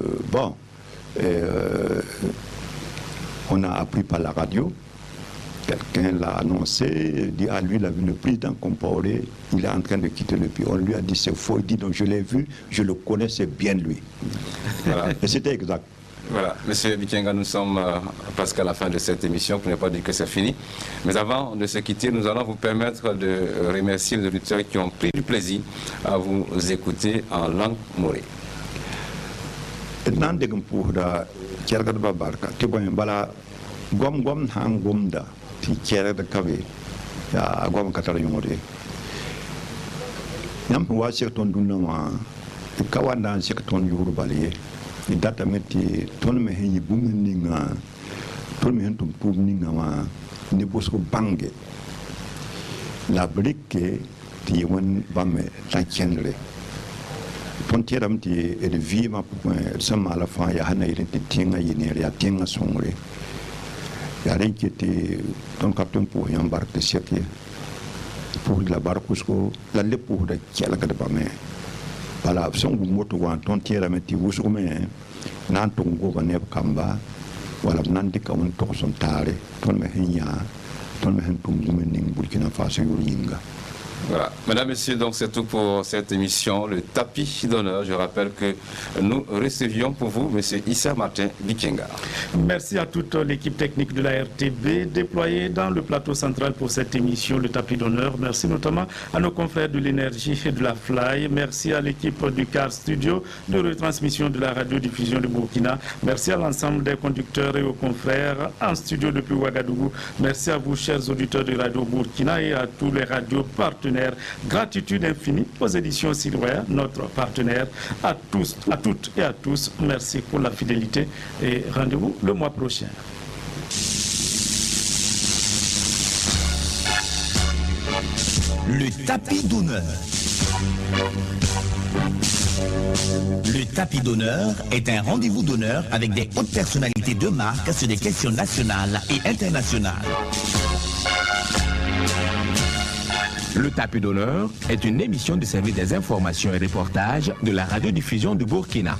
on a appris par la radio. Quelqu'un l'a annoncé, dit à lui, il a vu le président Compaoré, il est en train de quitter le pays. On lui a dit c'est faux, il dit donc je l'ai vu, je le connais, c'est bien lui. Voilà. Et c'était exact. Voilà, Monsieur Bikenga, nous sommes presque à la fin de cette émission, pour ne pas dire que c'est fini. Mais avant de se quitter, nous allons vous permettre de remercier les auditeurs qui ont pris du plaisir à vous écouter en langue morée. Ti kere da kabe ya gwam katar yumore yam wa ton dunna ma kawanda ton yuru baliye data meti ton me heyi buminga ton me hentum pubninga ma ni bosko bange la brique ti won bamme ta kenre ton tiram ti e de vima sama la fa ya hana irin tinga yinere ya tinga songre il y a rien qui était ton capitaine pour y embarquer siècle pour la barque la le pour de kiala ka ba me voilà son moto wa ton tiera meti wusu me nan to ngo ba ne kamba wala nan de ka on to son tare ton me hinya ton me hen tum men ning Burkina Faso yuringa. Voilà. Mesdames, Messieurs, donc c'est tout pour cette émission, le tapis d'honneur. Je rappelle que nous recevions pour vous M. Issa Martin Bikenga. Merci à toute l'équipe technique de la RTB déployée dans le plateau central pour cette émission, le tapis d'honneur. Merci notamment à nos confrères de l'énergie et de la Fly. Merci à l'équipe du CAR Studio de retransmission de la radiodiffusion de Burkina. Merci à l'ensemble des conducteurs et aux confrères en studio depuis Ouagadougou. Merci à vous, chers auditeurs de Radio Burkina, et à tous les radios partenaires. Gratitude infinie aux éditions Silware, notre partenaire. À tous, à toutes et à tous, merci pour la fidélité et rendez-vous le mois prochain. Le tapis d'honneur. Le tapis d'honneur est un rendez-vous d'honneur avec des hautes personnalités de marque sur des questions nationales et internationales. Le tapis d'honneur est une émission du service des informations et reportages de la radiodiffusion du Burkina.